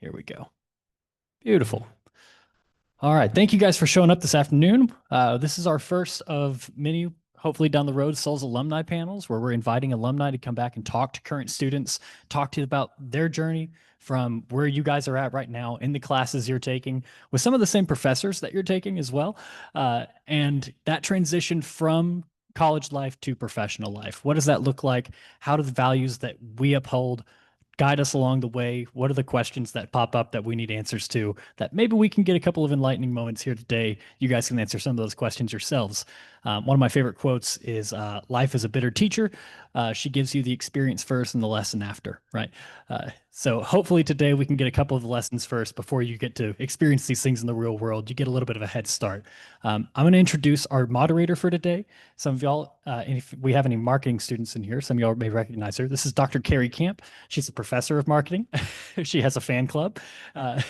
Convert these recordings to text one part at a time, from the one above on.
Here we go. Beautiful. All right. Thank you guys for showing up this afternoon. This is our first of many, hopefully down the road, Souls alumni panels where we're inviting alumni to come back and talk to current students, talk to you about their journey from where you guys are at right now in the classes you're taking with some of the same professors that you're taking as well. And that transition from college life to professional life. What does that look like? How do the values that we uphold guide us along the way? What are the questions that pop up that we need answers to that maybe we can get a couple of enlightening moments here today? You guys can answer some of those questions yourselves. One of my favorite quotes is life is a bitter teacher. She gives you the experience first and the lesson after, right? So hopefully today we can get a couple of the lessons first before you get to experience these things in the real world. You get a little bit of a head start. I'm going to introduce our moderator for today. Some of y'all, and if we have any marketing students in here, some of y'all may recognize her. This is Dr. Carrie Camp. She's a professor of marketing. She has a fan club. Uh,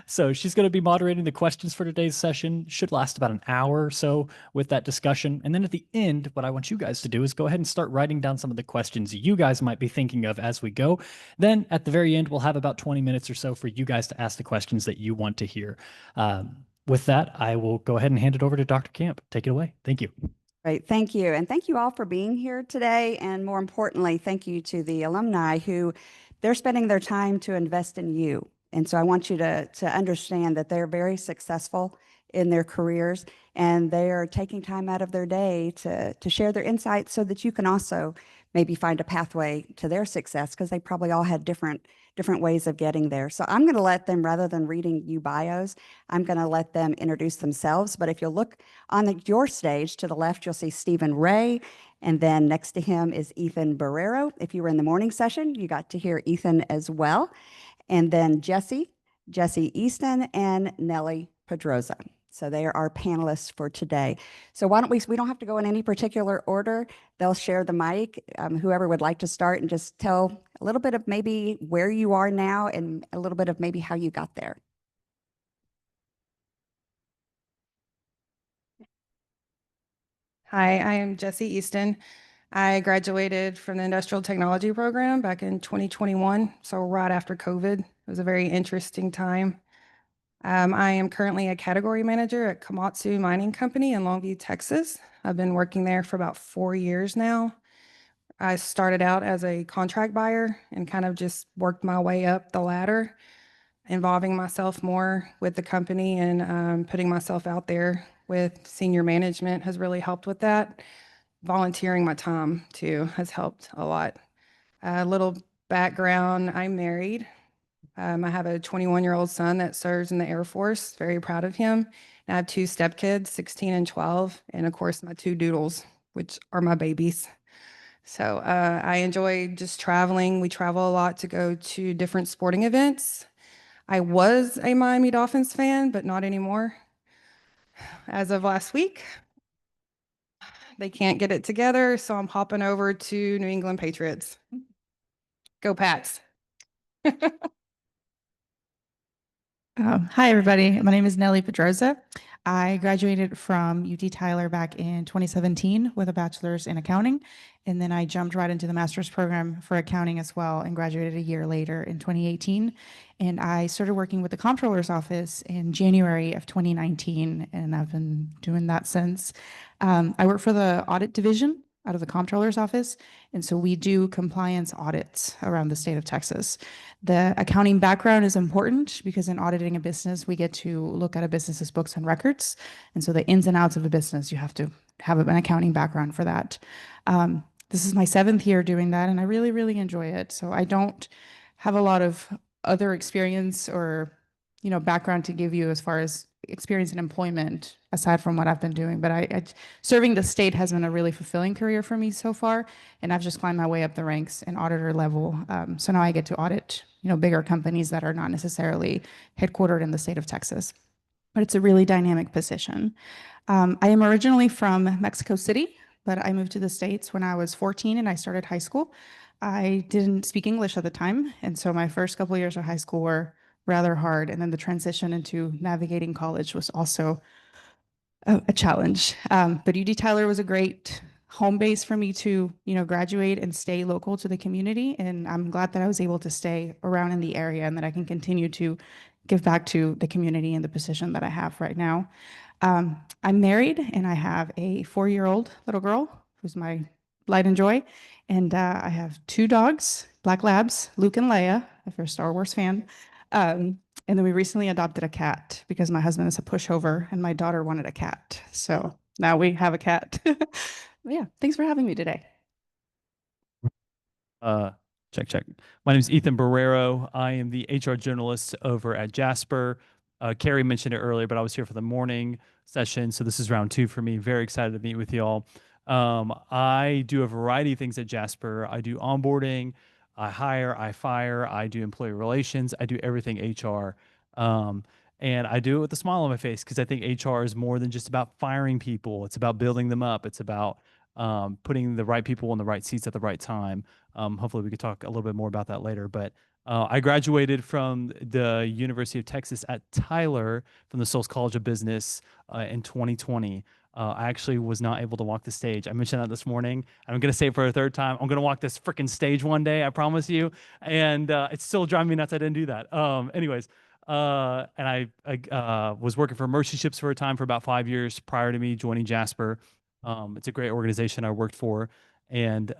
so she's going to be moderating the questions for today's session. Should last about an hour or so with that discussion. And then at the end, what I want you guys to do is go ahead and start writing down some of the questions you guys might be thinking of as we go. Then at the very end, we'll have about 20 minutes or so for you guys to ask the questions that you want to hear. With that, I will go ahead and hand it over to Dr. Camp. Take it away. Thank you. Great, thank you. And thank you all for being here today. And more importantly, thank you to the alumni who they're spending their time to invest in you. And so I want you to understand that they're very successful in their careers and they are taking time out of their day to share their insights so that you can also maybe find a pathway to their success because they probably all had different ways of getting there. So I'm going to let them, rather than reading you bios, I'm going to let them introduce themselves. But if you look on your stage to the left, you'll see Stephen Ray, and then next to him is Ethan Barrero. If you were in the morning session, you got to hear Ethan as well. And then Jesse Easton, and Nellie Pedroza. So they are our panelists for today. So why don't we don't have to go in any particular order. They'll share the mic, whoever would like to start, and just tell a little bit of maybe where you are now and a little bit of maybe how you got there. Hi, I am Jesse Easton. I graduated from the Industrial Technology program back in 2021, so right after COVID. It was a very interesting time. I am currently a category manager at Komatsu Mining Company in Longview, Texas. I've been working there for about 4 years now. I started out as a contract buyer and kind of just worked my way up the ladder, involving myself more with the company and putting myself out there with senior management has really helped with that. Volunteering my time too has helped a lot. A little background, I'm married. I have a 21-year-old son that serves in the Air Force, very proud of him. And I have 2 stepkids, 16 and 12, and of course my 2 doodles, which are my babies. So I enjoy just traveling. We travel a lot to go to different sporting events. I was a Miami Dolphins fan, but not anymore. As of last week, they can't get it together, so I'm hopping over to New England Patriots. Go Pats. Hi, everybody. My name is Nellie Pedroza. I graduated from UT Tyler back in 2017 with a bachelor's in accounting, and then I jumped right into the master's program for accounting as well and graduated a year later in 2018. And I started working with the comptroller's office in January of 2019, and I've been doing that since. I work for the audit division out of the comptroller's office, and so we do compliance audits around the state of Texas. The accounting background is important because in auditing a business, we get to look at a business's books and records. And so the ins and outs of a business, you have to have an accounting background for that. This is my 7th year doing that, and I really, really enjoy it. So I don't have a lot of other experience or, background to give you as far as experience in employment aside from what I've been doing. But serving the state has been a really fulfilling career for me so far, and I've just climbed my way up the ranks in auditor level. So now I get to audit, bigger companies that are not necessarily headquartered in the state of Texas. But it's a really dynamic position. I am originally from Mexico City, but I moved to the States when I was 14 and I started high school. I didn't speak English at the time, and so my first couple of years of high school were rather hard. And then the transition into navigating college was also a challenge. But UD Tyler was a great home base for me to, graduate and stay local to the community. And I'm glad that I was able to stay around in the area and that I can continue to give back to the community in the position that I have right now. I'm married and I have a 4-year-old little girl who's my light and joy. And I have 2 dogs, Black Labs, Luke and Leia, if you're a Star Wars fan. And then we recently adopted a cat because my husband is a pushover and my daughter wanted a cat. So now we have a cat. Yeah, thanks for having me today. Check, check. My name is Ethan Barrero. I am the HR journalist over at Jasper. Carrie mentioned it earlier, but I was here for the morning session, so this is round 2 for me. Very excited to meet with you all. I do a variety of things at Jasper. I do onboarding, I hire, I fire, I do employee relations, I do everything HR. And I do it with a smile on my face because I think HR is more than just about firing people. It's about building them up. It's about putting the right people in the right seats at the right time. Hopefully we could talk a little bit more about that later. But I graduated from the University of Texas at Tyler from the Souls College of Business in 2020. I actually was not able to walk the stage. I mentioned that this morning. I'm going to say it for a 3rd time. I'm going to walk this freaking stage one day, I promise you. And it's still driving me nuts I didn't do that. Anyways, and I was working for Mercy Ships for a time for about 5 years prior to me joining Jasper. It's a great organization I worked for, and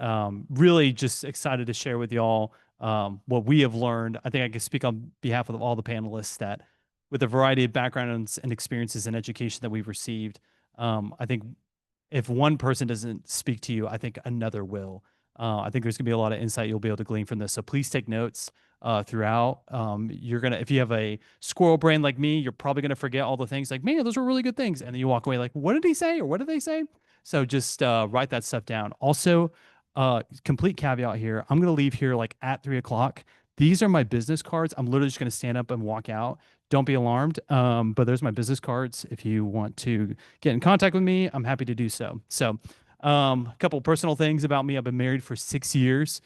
really just excited to share with y'all what we have learned. I think I can speak on behalf of all the panelists that with a variety of backgrounds and experiences and education that we've received, I think if one person doesn't speak to you, I think another will. I think there's gonna be a lot of insight you'll be able to glean from this. So please take notes throughout. If you have a squirrel brain like me, you're probably gonna forget all the things like, man, those were really good things. And then you walk away like, what did he say? Or what did they say? So just write that stuff down. Also, complete caveat here. I'm gonna leave here like at 3 o'clock. These are my business cards. I'm literally just gonna stand up and walk out. Don't be alarmed. But there's my business cards. If you want to get in contact with me, I'm happy to do so. So a couple personal things about me. I've been married for 6 years.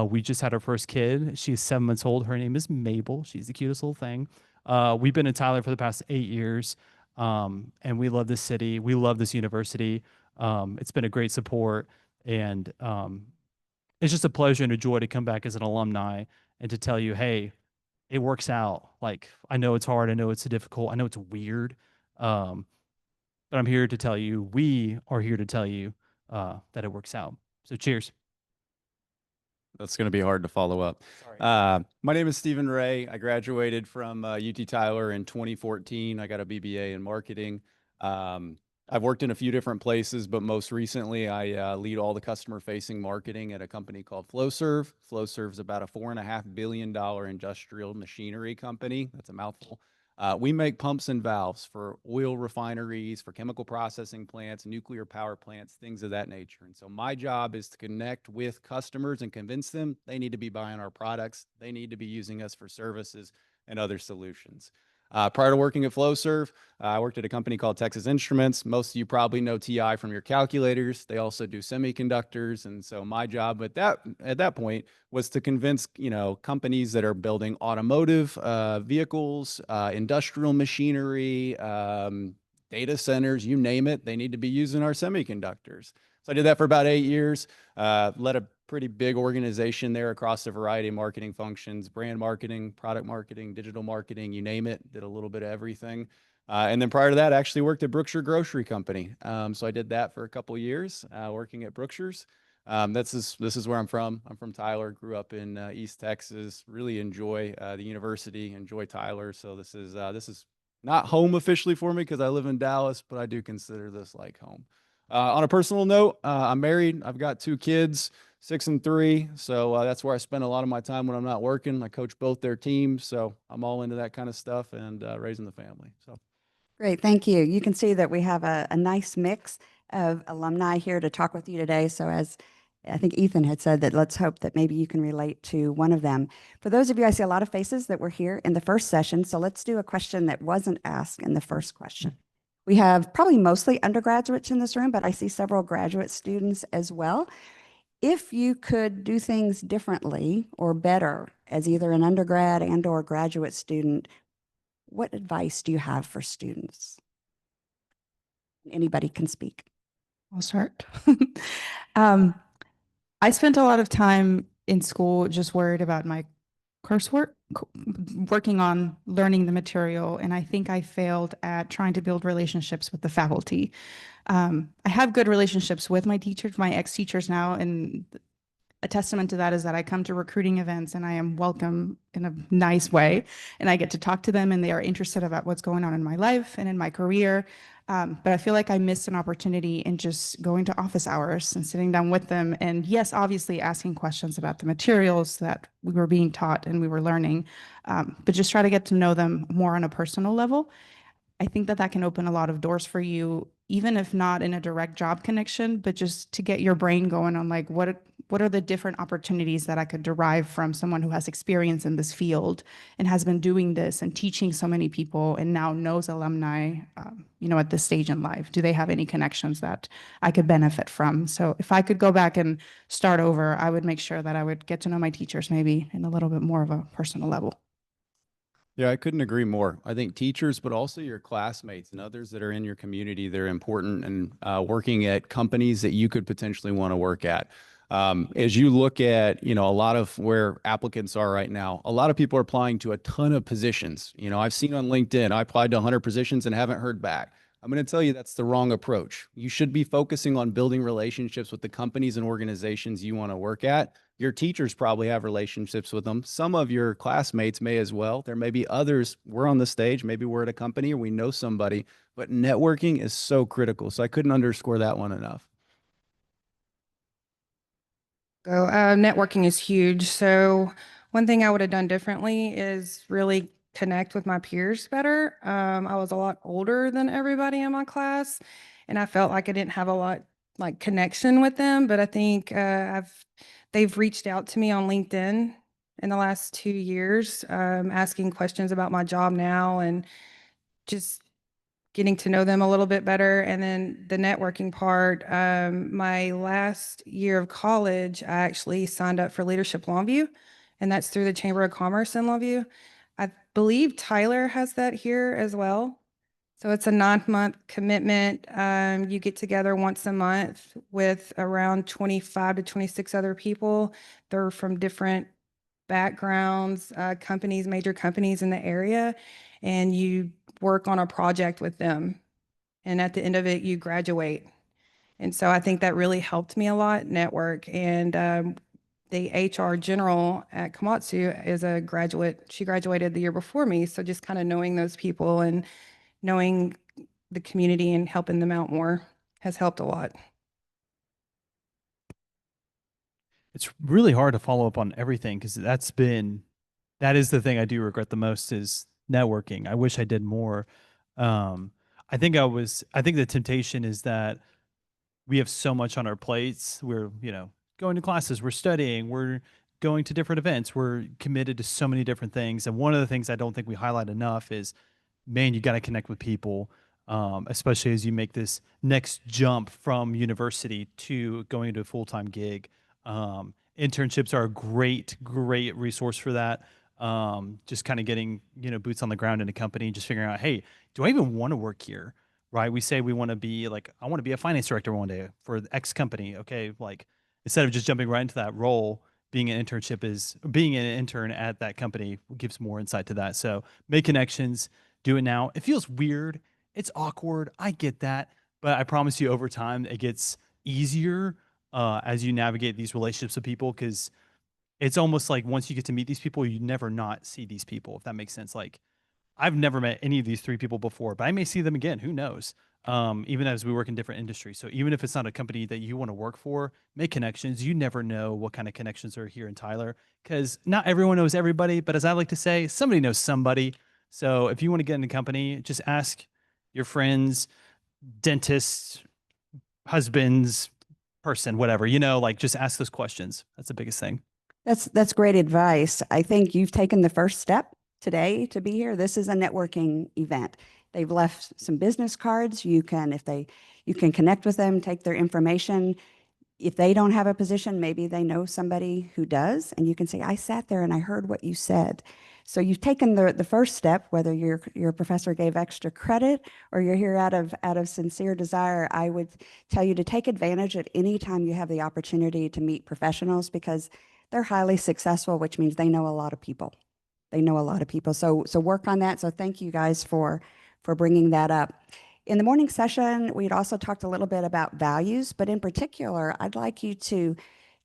We just had our first kid. She's 7 months old. Her name is Mabel. She's the cutest little thing. We've been in Tyler for the past 8 years. And we love this city. We love this university. It's been a great support. And it's just a pleasure and a joy to come back as an alumni and to tell you, hey, it works out. Like, I know it's hard. I know it's difficult. I know it's weird. But I'm here to tell you, we are here to tell you that it works out. So cheers. That's going to be hard to follow up. Sorry. My name is Stephen Ray. I graduated from UT Tyler in 2014. I got a BBA in marketing. I've worked in a few different places, but most recently I lead all the customer-facing marketing at a company called Flowserve. Flowserve's about a $4.5 billion industrial machinery company. That's a mouthful. We make pumps and valves for oil refineries, for chemical processing plants, nuclear power plants, things of that nature. And so my job is to connect with customers and convince them they need to be buying our products. They need to be using us for services and other solutions. Prior to working at Flowserve, I worked at a company called Texas Instruments. Most of you probably know TI from your calculators. They also do semiconductors. And so my job at that point was to convince, companies that are building automotive vehicles, industrial machinery, data centers, you name it, they need to be using our semiconductors. So I did that for about 8 years, led a pretty big organization there across a variety of marketing functions, brand marketing, product marketing, digital marketing, you name it, did a little bit of everything. And then prior to that, I actually worked at Brookshire Grocery Company. So I did that for a couple of years, working at Brookshire's. This is where I'm from. I'm from Tyler, grew up in East Texas, really enjoy the university, enjoy Tyler. So this is not home officially for me because I live in Dallas, but I do consider this like home. On a personal note, I'm married. I've got 2 kids, 6 and 3. So that's where I spend a lot of my time when I'm not working. I coach both their teams. So I'm all into that kind of stuff and raising the family. So. Great, thank you. You can see that we have a nice mix of alumni here to talk with you today. So as I think Ethan had said, that let's hope that maybe you can relate to one of them. For those of you, I see a lot of faces that were here in the first session. So let's do a question that wasn't asked in the first question. We have probably mostly undergraduates in this room, but I see several graduate students as well. If you could do things differently or better as either an undergrad and or graduate student, what advice do you have for students? Anybody can speak. I'll start. Um, I spent a lot of time in school just worried about my coursework, working on learning the material, and I think I failed at trying to build relationships with the faculty. I have good relationships with my teachers, my ex-teachers now, and a testament to that is that I come to recruiting events and I am welcome in a nice way, and I get to talk to them and they are interested about what's going on in my life and in my career. But I feel like I missed an opportunity in just going to office hours and sitting down with them. And yes, obviously asking questions about the materials that we were being taught and we were learning, but just try to get to know them more on a personal level. I think that that can open a lot of doors for you, even if not in a direct job connection, but just to get your brain going on like what are the different opportunities that I could derive from someone who has experience in this field and has been doing this and teaching so many people and now knows alumni, at this stage in life. Do they have any connections that I could benefit from? So if I could go back and start over, I would make sure that I would get to know my teachers maybe in a little bit more of a personal level. Yeah, I couldn't agree more. I think teachers, but also your classmates and others that are in your community, they're important, and working at companies that you could potentially want to work at. As you look at, a lot of where applicants are right now, a lot of people are applying to a ton of positions. I've seen on LinkedIn, I applied to 100 positions and haven't heard back. I'm going to tell you that's the wrong approach. You should be focusing on building relationships with the companies and organizations you want to work at. Your teachers probably have relationships with them. Some of your classmates may as well. There may be others. We're on the stage, maybe we're at a company or we know somebody, but networking is so critical. So I couldn't underscore that one enough. So networking is huge. So one thing I would have done differently is really connect with my peers better. I was a lot older than everybody in my class, and I felt like I didn't have a lot like connection with them. But I think they've reached out to me on LinkedIn in the last 2 years, asking questions about my job now and just getting to know them a little bit better. And then the networking part, my last year of college, I actually signed up for Leadership Longview, and that's through the Chamber of Commerce in Longview. I believe Tyler has that here as well. So it's a 9-month commitment. You get together once a month with around 25 to 26 other people. They're from different backgrounds, companies, major companies in the area, and you work on a project with them. And at the end of it, you graduate. And so I think that really helped me a lot, network. And the HR general at Komatsu is a graduate. She graduated the year before me. So just kind of knowing those people and knowing the community and helping them out more has helped a lot. It's really hard to follow up on everything because that is the thing I do regret the most is networking. I wish I did more. Um, I think the temptation is that we have so much on our plates. We're, going to classes, we're studying, we're going to different events, we're committed to so many different things. And one of the things I don't think we highlight enough is, man, you got to connect with people, especially as you make this next jump from university to going into a full-time gig. Internships are a great, great resource for that. Just kind of getting, boots on the ground in a company, just figuring out, hey, do I even want to work here? Right? We say we want to be like, I want to be a finance director one day for the X company. Okay. Like instead of just jumping right into that role, being an intern at that company gives more insight to that. So make connections, do it now. It feels weird. It's awkward. I get that. But I promise you over time, it gets easier as you navigate these relationships with people, because it's almost like once you get to meet these people, you never not see these people, if that makes sense. Like I've never met any of these three people before, but I may see them again. Who knows? Even as we work in different industries. So even if it's not a company that you want to work for, make connections. You never know what kind of connections are here in Tyler, because not everyone knows everybody. But as I like to say, somebody knows somebody. So if you want to get in a company, just ask your friends, dentists, husbands, person, whatever, like just ask those questions. That's the biggest thing. That's great advice. I think you've taken the first step today to be here. This is a networking event. They've left some business cards. You can connect with them, take their information. If they don't have a position, maybe they know somebody who does, and you can say, I sat there and I heard what you said. So you've taken the first step, whether your professor gave extra credit or you're here out of sincere desire. I would tell you to take advantage at any time you have the opportunity to meet professionals, because they're highly successful, which means they know a lot of people. They know a lot of people. So work on that. So thank you guys for bringing that up. In the morning session, we'd also talked a little bit about values, but in particular, I'd like you to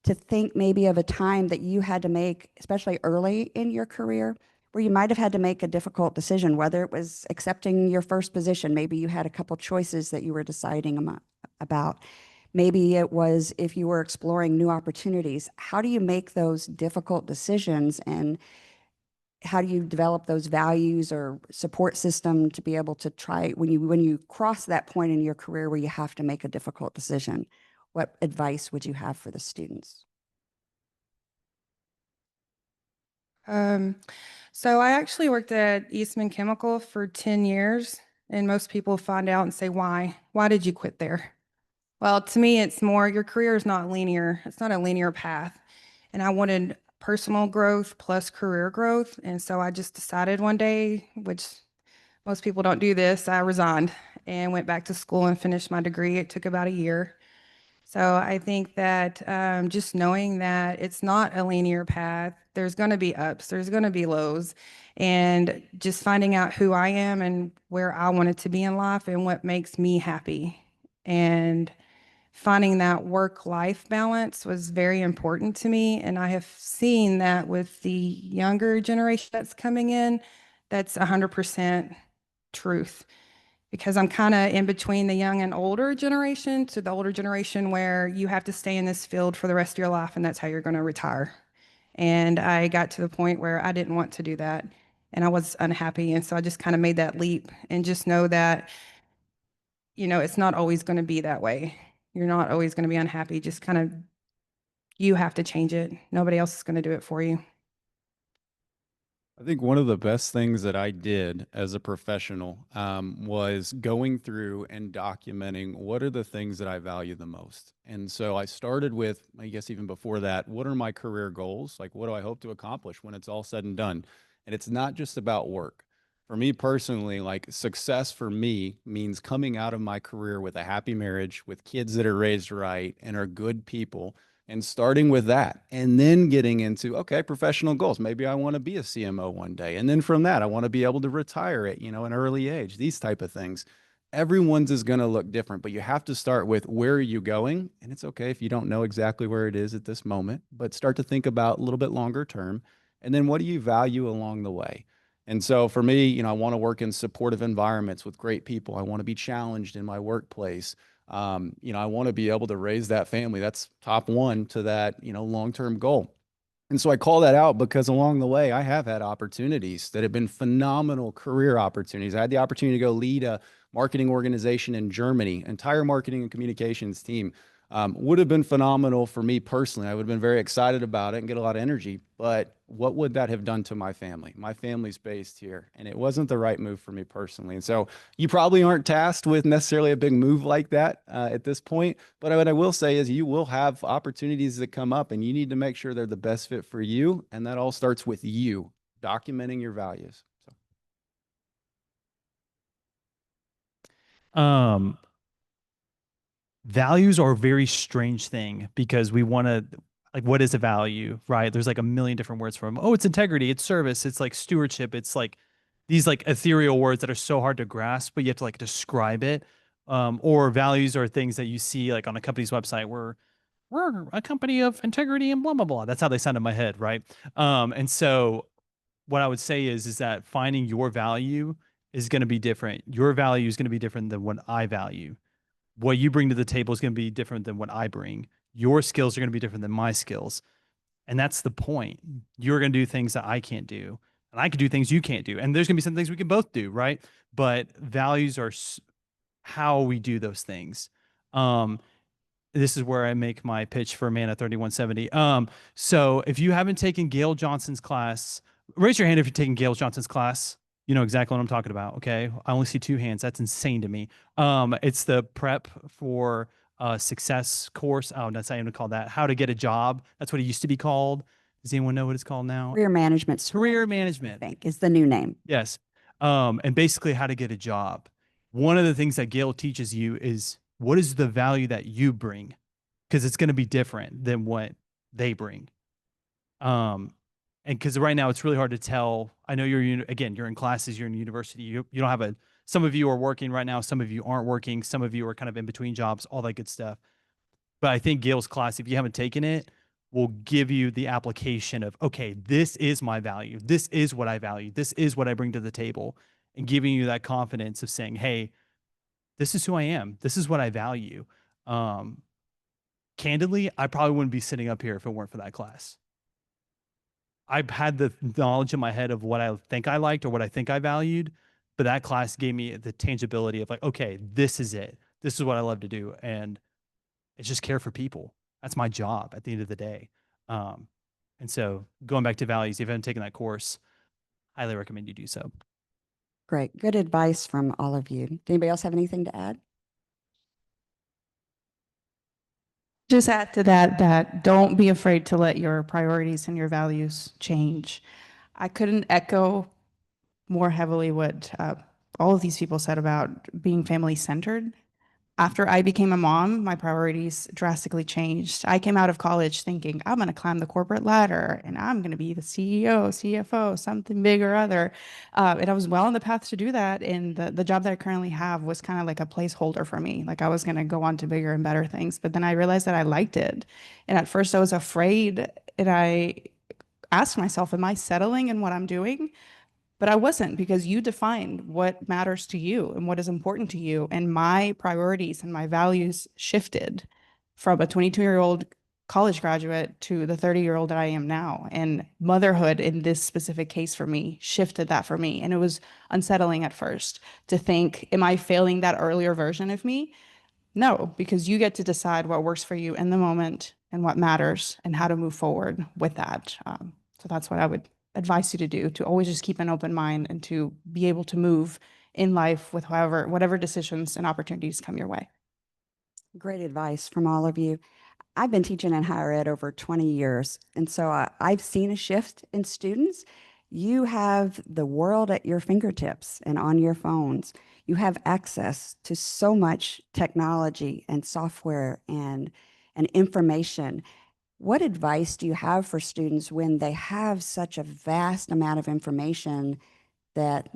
think maybe of a time that you had to make, especially early in your career, where you might have had to make a difficult decision, whether it was accepting your first position. Maybe you had a couple choices that you were deciding about. Maybe it was if you were exploring new opportunities. How do you make those difficult decisions, and how do you develop those values or support system to be able to try when you cross that point in your career where you have to make a difficult decision? What advice would you have for the students? Um, so I actually worked at Eastman Chemical for 10 years, and most people find out and say, why? Why did you quit there? Well, to me, it's more your career is not linear. It's not a linear path. And I wanted personal growth plus career growth. And so I just decided one day, which most people don't do this, I resigned and went back to school and finished my degree. It took about a year. So I think that just knowing that it's not a linear path, there's going to be ups, there's going to be lows, and just finding out who I am and where I wanted to be in life and what makes me happy. And finding that work-life balance was very important to me. And I have seen that with the younger generation that's coming in, that's 100% truth, because I'm kind of in between the young and older generation, to the older generation where you have to stay in this field for the rest of your life and that's how you're going to retire. And I got to the point where I didn't want to do that and I was unhappy. And so I just kind of made that leap and just know that, it's not always going to be that way. You're not always going to be unhappy. Just kind of, you have to change it. Nobody else is going to do it for you. I think one of the best things that I did as a professional was going through and documenting what are the things that I value the most. And so I started with, I guess even before that, what are my career goals? Like, what do I hope to accomplish when it's all said and done? And it's not just about work. For me personally, like success for me means coming out of my career with a happy marriage, with kids that are raised right and are good people, and starting with that and then getting into, okay, professional goals. Maybe I want to be a CMO one day. And then from that, I want to be able to retire at, an early age, these type of things. Everyone's is going to look different, but you have to start with where are you going? And it's okay if you don't know exactly where it is at this moment, but start to think about a little bit longer term. And then what do you value along the way? And so for me, I want to work in supportive environments with great people. I want to be challenged in my workplace. I want to be able to raise that family. That's top one to that, long-term goal. And so I call that out because along the way, I have had opportunities that have been phenomenal career opportunities. I had the opportunity to go lead a marketing organization in Germany, entire marketing and communications team. Would have been phenomenal for me personally. I would have been very excited about it and get a lot of energy. But what would that have done to my family? My family's based here, and it wasn't the right move for me personally. And so you probably aren't tasked with necessarily a big move like that at this point. But what I will say is you will have opportunities that come up, and you need to make sure they're the best fit for you. And that all starts with you documenting your values. Um, Values are a very strange thing because we want to, like, what is a value, right? There's like a million different words for them. Oh, it's integrity, it's service, it's like stewardship, it's like these like ethereal words that are so hard to grasp, but you have to like describe it. Or values are things that you see like on a company's website where we're a company of integrity and blah blah blah. That's how they sound in my head, right? And so what I would say is that finding your value is going to be different. Your value is going to be different than what I value. What you bring to the table is going to be different than what I bring. Your skills are going to be different than my skills. And that's the point. You're going to do things that I can't do, and I can do things you can't do. And there's going to be some things we can both do, right? But values are how we do those things. This is where I make my pitch for Mana 3170. So if you haven't taken Gail Johnson's class, raise your hand if you're taking Gail Johnson's class. You know exactly what I'm talking about. Okay. I only see two hands. That's insane to me. It's the prep for success course. Oh, that's not even call that. How to get a job. That's what it used to be called. Does anyone know what it's called now? Career management, school, Career I management. think, is the new name. Yes. And basically how to get a job. One of the things that Gail teaches you is what is the value that you bring? Because it's going to be different than what they bring. And because right now it's really hard to tell. I know again, you're in classes, you're in university, you don't have some of you are working right now, some of you aren't working, some of you are kind of in between jobs, all that good stuff. But I think Gail's class, if you haven't taken it, will give you the application of, okay, this is my value. This is what I value. This is what I bring to the table, and giving you that confidence of saying, hey, this is who I am. This is what I value. Candidly, I probably wouldn't be sitting up here if it weren't for that class. I've had the knowledge in my head of what I think I liked or what I think I valued, but that class gave me the tangibility of like, okay, this is it. This is what I love to do. And it's just care for people. That's my job at the end of the day. And so going back to values, if you haven't taken that course, highly recommend you do so. Great. Good advice from all of you. Anybody else have anything to add? Just add to that, that don't be afraid to let your priorities and your values change. I couldn't echo more heavily what all of these people said about being family centered. After I became a mom, my priorities drastically changed. I came out of college thinking I'm going to climb the corporate ladder and I'm going to be the CEO, CFO, something big or other. And I was well on the path to do that. And the job that I currently have was kind of like a placeholder for me. Like I was going to go on to bigger and better things. But then I realized that I liked it. And at first I was afraid, and I asked myself, am I settling in what I'm doing? But I wasn't, because you defined what matters to you and what is important to you. And my priorities and my values shifted from a 22-year-old college graduate to the 30-year-old that I am now. And motherhood in this specific case for me shifted that for me. And it was unsettling at first to think, am I failing that earlier version of me? No, because you get to decide what works for you in the moment and what matters and how to move forward with that. So that's what I would advise you to do, to always just keep an open mind and to be able to move in life with whatever decisions and opportunities come your way. Great advice from all of you. I've been teaching in higher ed over 20 years, and so I've seen a shift in students. You have the world at your fingertips and on your phones. You have access to so much technology and software and information. What advice do you have for students when they have such a vast amount of information that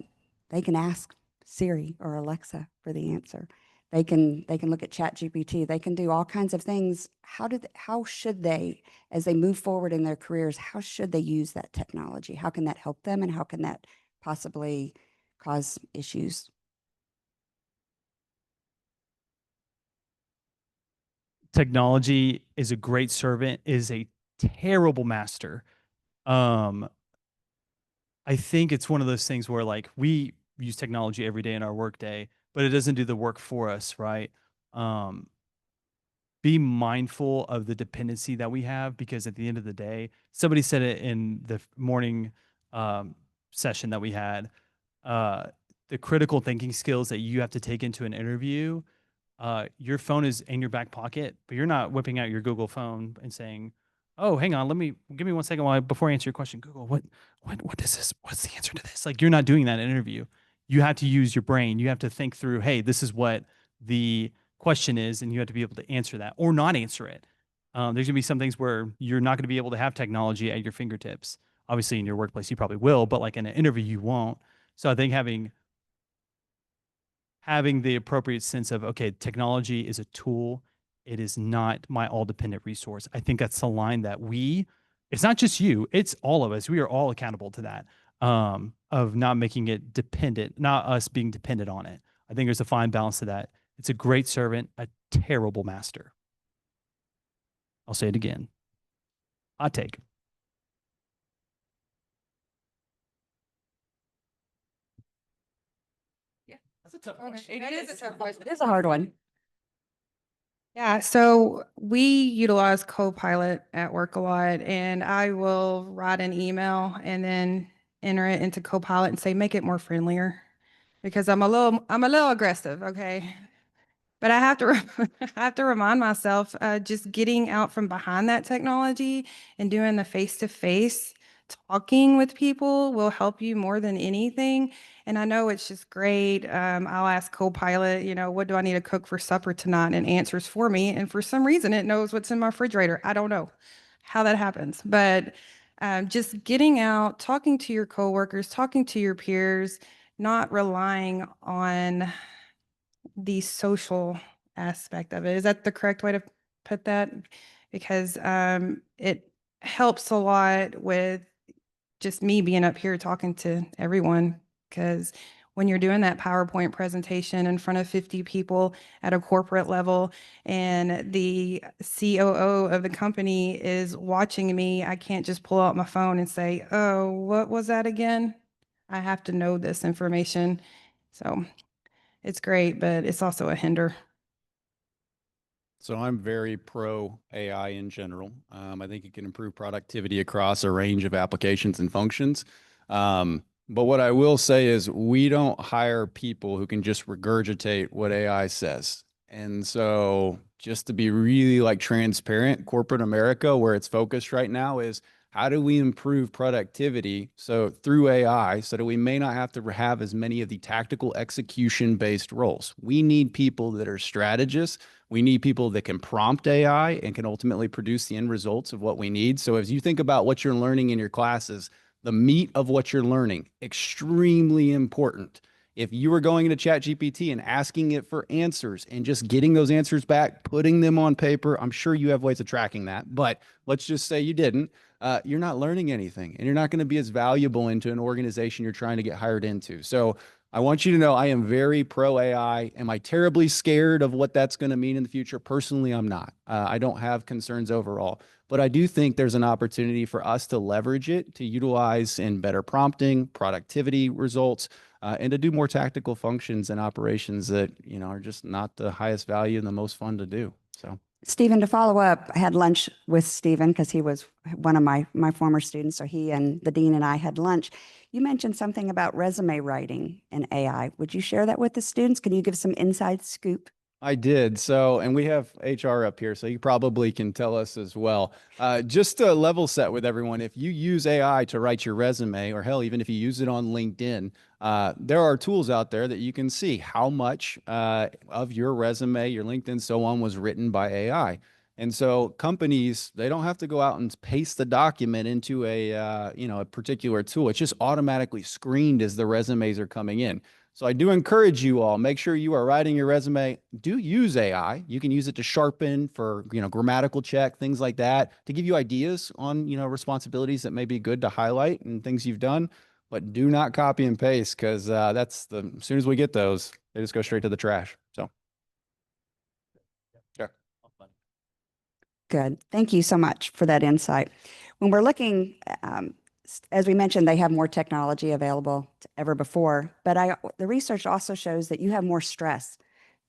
they can ask Siri or Alexa for the answer? They can look at ChatGPT. They can do all kinds of things. How should they, as they move forward in their careers, how should they use that technology? How can that help them, and how can that possibly cause issues? Technology is a great servant, is a terrible master. I think it's one of those things where like we use technology every day in our workday, but it doesn't do the work for us, right? Be mindful of the dependency that we have, because at the end of the day, somebody said it in the morning session that we had, the critical thinking skills that you have to take into an interview. Your phone is in your back pocket, but you're not whipping out your Google phone and saying, "Oh, hang on, give me 1 second before I answer your question. Google, what is this? What's the answer to this?" Like, you're not doing that in an interview. You have to use your brain. You have to think through, hey, this is what the question is, and you have to be able to answer that or not answer it. There's gonna be some things where you're not gonna be able to have technology at your fingertips. Obviously, in your workplace, you probably will, but like in an interview, you won't. So I think having the appropriate sense of, okay, technology is a tool. It is not my all dependent resource. I think that's the line that it's not just you, it's all of us. We are all accountable to that, of not making it dependent, not us being dependent on it. I think there's a fine balance to that. It's a great servant, a terrible master. I'll say it again. Hot take. That's a tough question. It is a tough question. It is a hard one. Yeah, so we utilize Copilot at work a lot, and I will write an email and then enter it into Copilot and say, make it more friendlier, because I'm a little aggressive, okay? But I have to, I have to remind myself, just getting out from behind that technology and doing the face-to-face talking with people will help you more than anything. And I know it's just great. I'll ask Copilot, what do I need to cook for supper tonight? And it answers for me. And for some reason, it knows what's in my refrigerator. I don't know how that happens, but just getting out, talking to your coworkers, talking to your peers, not relying on the social aspect of it. Is that the correct way to put that? Because it helps a lot with just me being up here talking to everyone. Because when you're doing that PowerPoint presentation in front of 50 people at a corporate level and the COO of the company is watching me, I can't just pull out my phone and say, oh, what was that again? I have to know this information. So it's great, but it's also a hinder. So I'm very pro AI in general. I think it can improve productivity across a range of applications and functions. But what I will say is we don't hire people who can just regurgitate what AI says. And so just to be really like transparent, corporate America, where it's focused right now is how do we improve productivity so through AI so that we may not have to have as many of the tactical execution based roles. We need people that are strategists. We need people that can prompt AI and can ultimately produce the end results of what we need. So as you think about what you're learning in your classes, the meat of what you're learning, extremely important. If you were going into ChatGPT and asking it for answers and just getting those answers back, putting them on paper, I'm sure you have ways of tracking that. But let's just say you didn't. You're not learning anything and you're not going to be as valuable into an organization you're trying to get hired into. So I want you to know I am very pro AI. Am I terribly scared of what that's going to mean in the future? Personally, I'm not. I don't have concerns overall, but I do think there's an opportunity for us to leverage it to utilize in better prompting, productivity results, and to do more tactical functions and operations that, are just not the highest value and the most fun to do. So. Stephen, to follow up, I had lunch with Stephen because he was one of my former students. So he and the dean and I had lunch. You mentioned something about resume writing and AI. Would you share that with the students? Can you give some inside scoop? I did. So, and we have HR up here, so you probably can tell us as well. Just to level set with everyone, if you use AI to write your resume, or hell, even if you use it on LinkedIn, there are tools out there that you can see how much of your resume, your LinkedIn, so on, was written by AI. And so companies, they don't have to go out and paste the document into a particular tool. It's just automatically screened as the resumes are coming in. So I do encourage you all, make sure you are writing your resume. Do use AI. You can use it to sharpen for, grammatical check, things like that, to give you ideas on, responsibilities that may be good to highlight and things you've done. But do not copy and paste because as soon as we get those, they just go straight to the trash. So. Sure. Good. Thank you so much for that insight. When we're looking, as we mentioned, they have more technology available to ever before, but the research also shows that you have more stress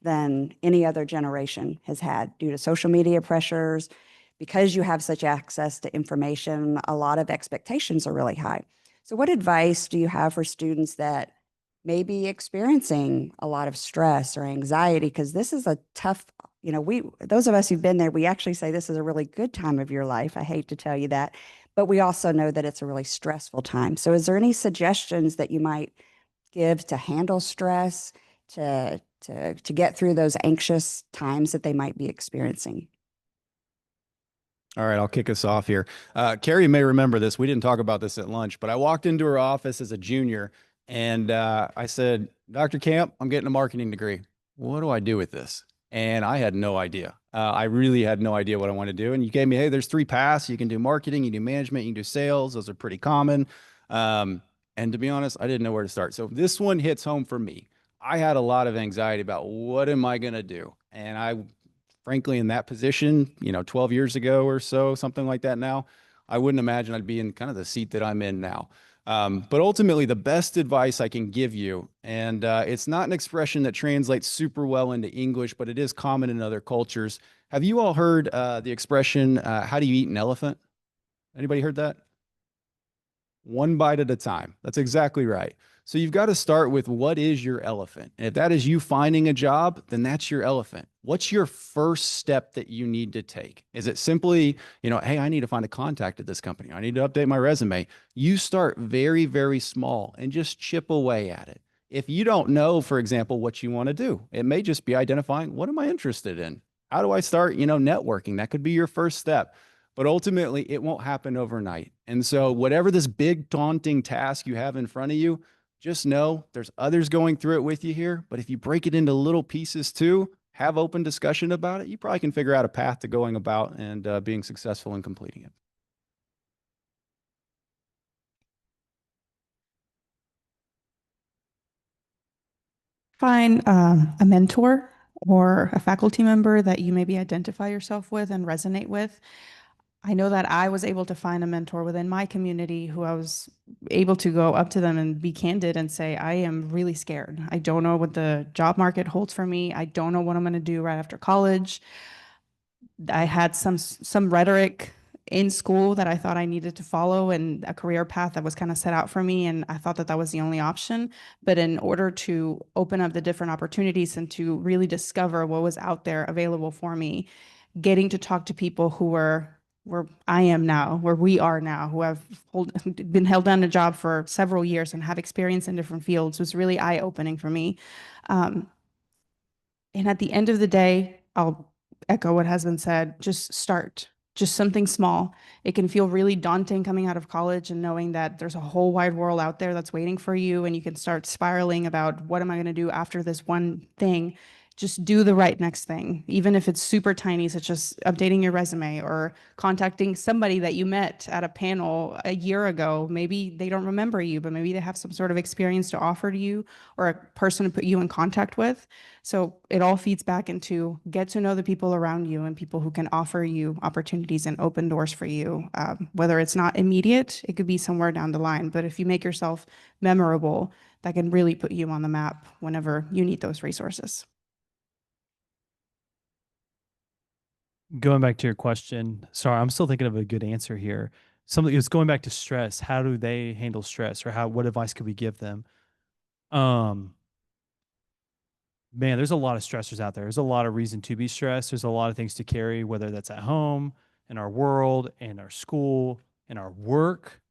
than any other generation has had due to social media pressures. Because you have such access to information, a lot of expectations are really high. So what advice do you have for students that may be experiencing a lot of stress or anxiety? Because this is a tough, those of us who've been there, we actually say this is a really good time of your life. I hate to tell you that, but we also know that it's a really stressful time. So is there any suggestions that you might give to handle stress, to get through those anxious times that they might be experiencing? All right, I'll kick us off here. Carrie may remember this. We didn't talk about this at lunch, but I walked into her office as a junior and I said, Dr. Camp, I'm getting a marketing degree. What do I do with this? And I had no idea. I really had no idea what I wanted to do. And you gave me, hey, there's 3 paths. You can do marketing, you can do management, you can do sales. Those are pretty common. And to be honest, I didn't know where to start. So this one hits home for me. I had a lot of anxiety about what am I going to do? And I, frankly, in that position, 12 years ago or so, something like that now, I wouldn't imagine I'd be in kind of the seat that I'm in now. But ultimately, the best advice I can give you, and it's not an expression that translates super well into English, but it is common in other cultures. Have you all heard the expression, how do you eat an elephant? Anybody heard that? One bite at a time. That's exactly right. So you've got to start with what is your elephant? And if that is you finding a job, then that's your elephant. What's your first step that you need to take? Is it simply, hey, I need to find a contact at this company. I need to update my resume. You start very, very small and just chip away at it. If you don't know, for example, what you want to do, it may just be identifying, what am I interested in? How do I start, networking? That could be your first step. But ultimately, it won't happen overnight. And so, whatever this big, daunting task you have in front of you, just know there's others going through it with you here. But if you break it into little pieces too, have open discussion about it, you probably can figure out a path to going about and being successful in completing it. Find a mentor or a faculty member that you maybe identify yourself with and resonate with. I know that I was able to find a mentor within my community who I was able to go up to them and be candid and say, I am really scared. I don't know what the job market holds for me. I don't know what I'm going to do right after college. I had some rhetoric in school that I thought I needed to follow and a career path that was kind of set out for me. And I thought that that was the only option. But in order to open up the different opportunities and to really discover what was out there available for me, getting to talk to people who were where I am now, where we are now, who have been held down a job for several years and have experience in different fields was really eye-opening for me. Um, and at the end of the day, I'll echo what has been said, just start, just something small. It can feel really daunting coming out of college and knowing that there's a whole wide world out there that's waiting for you and you can start spiraling about what am I going to do after this one thing. Just do the right next thing, even if it's super tiny, such as updating your resume or contacting somebody that you met at a panel a year ago. Maybe they don't remember you, but maybe they have some sort of experience to offer to you or a person to put you in contact with. So it all feeds back into get to know the people around you and people who can offer you opportunities and open doors for you. Whether it's not immediate, it could be somewhere down the line. But if you make yourself memorable, that can really put you on the map whenever you need those resources. Going back to your question, sorry, I'm still thinking of a good answer here. Something is going back to stress. How do they handle stress, or what advice could we give them? Um, Man, there's a lot of stressors out there. There's a lot of reason to be stressed. There's a lot of things to carry, whether that's at home, in our world, in our school, in our work.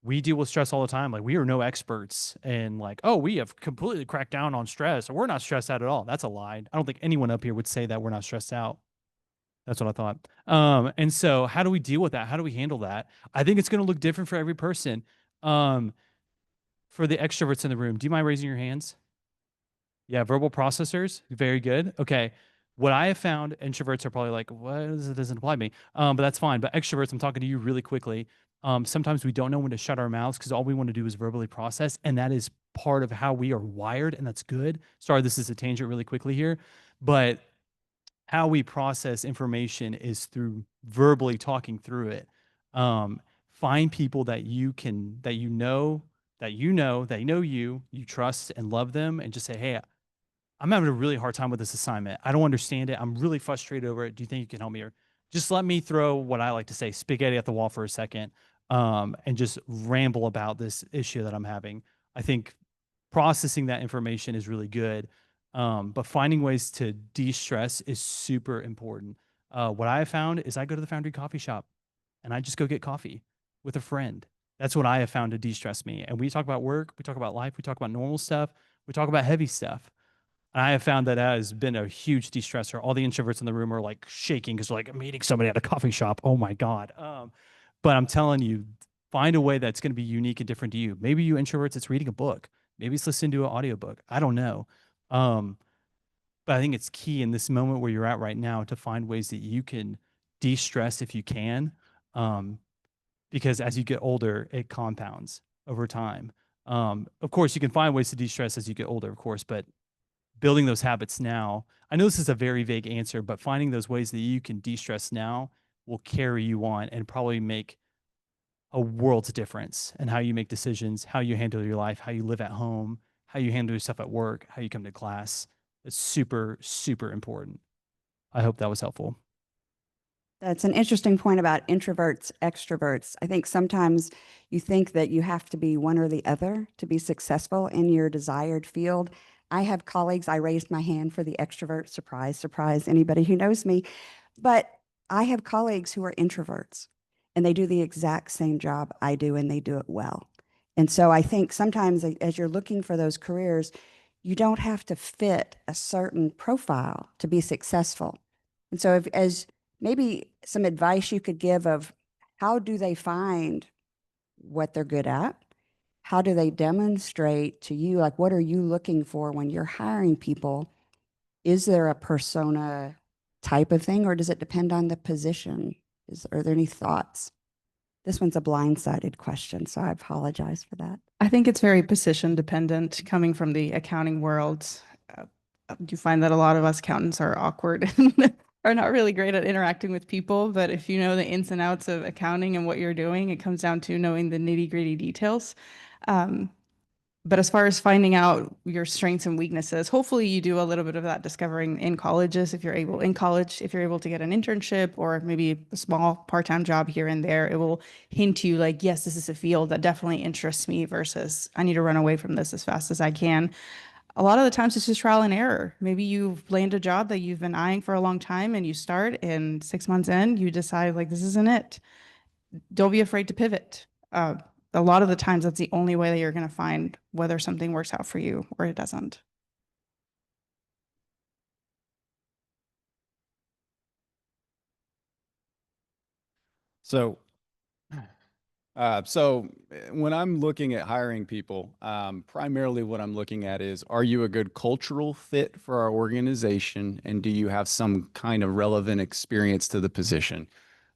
We deal with stress all the time. Like, we are no experts in like, oh, we have completely cracked down on stress or we're not stressed out at all. That's a lie. I don't think anyone up here would say that we're not stressed out. That's what I thought. And so how do we deal with that? How do we handle that? I think it's going to look different for every person. Um, for the extroverts in the room, do you mind raising your hands? Yeah, verbal processors, very good. Okay. What I have found, introverts are probably like, what is it? Doesn't apply to me. But that's fine. But extroverts, I'm talking to you really quickly. Sometimes we don't know when to shut our mouths because all we want to do is verbally process. And that is part of how we are wired. And that's good. Sorry, this is a tangent really quickly here. But how we process information is through verbally talking through it. Find people that you can, that you know, they know you trust and love them, and just say, hey, I'm having a really hard time with this assignment. I don't understand it. I'm really frustrated over it. Do you think you can help me? Or just let me throw what I like to say, spaghetti at the wall for a second, and just ramble about this issue that I'm having. I think processing that information is really good. But finding ways to de-stress is super important. What I have found is I go to the Foundry coffee shop and I just go get coffee with a friend. That's what I have found to de-stress me. And we talk about work, we talk about life, we talk about normal stuff, we talk about heavy stuff. And I have found that has been a huge de-stressor. All the introverts in the room are like shaking because like, I'm meeting somebody at a coffee shop. Oh my God. But I'm telling you, find a way that's going to be unique and different to you. Maybe you introverts, it's reading a book. Maybe it's listening to an audiobook. I don't know. But I think it's key in this moment where you're at right now to find ways that you can de-stress if you can. Because as you get older, it compounds over time. Of course, you can find ways to de-stress as you get older, of course, but building those habits now, I know this is a very vague answer, but finding those ways that you can de-stress now will carry you on and probably make a world's difference in how you make decisions, how you handle your life, how you live at home, how you handle yourself at work, how you come to class. It's super, super important. I hope that was helpful. That's an interesting point about introverts, extroverts. I think sometimes you think that you have to be one or the other to be successful in your desired field. I have colleagues, I raised my hand for the extrovert, surprise, surprise, anybody who knows me. But I have colleagues who are introverts and they do the exact same job I do and they do it well. And so I think sometimes as you're looking for those careers, you don't have to fit a certain profile to be successful. And so if, as maybe some advice you could give of how do they find what they're good at? How do they demonstrate to you, like, what are you looking for when you're hiring people? Is there a persona type of thing, or does it depend on the position? Are there any thoughts? This one's a blindsided question, so I apologize for that. I think it's very position dependent coming from the accounting world. Uh, you find that a lot of us accountants are awkward and are not really great at interacting with people. But if you know the ins and outs of accounting and what you're doing, it comes down to knowing the nitty gritty details. Um, but as far as finding out your strengths and weaknesses, hopefully you do a little bit of that discovering in colleges if you're able if you're able to get an internship or maybe a small part-time job here and there, it will hint you like, yes, this is a field that definitely interests me versus I need to run away from this as fast as I can. A lot of the times it's just trial and error. Maybe you've landed a job that you've been eyeing for a long time and you start and 6 months in, you decide like, this isn't it. Don't be afraid to pivot. A lot of the times that's the only way that you're going to find whether something works out for you or it doesn't. So when I'm looking at hiring people, primarily what I'm looking at is, are you a good cultural fit for our organization? And do you have some kind of relevant experience to the position?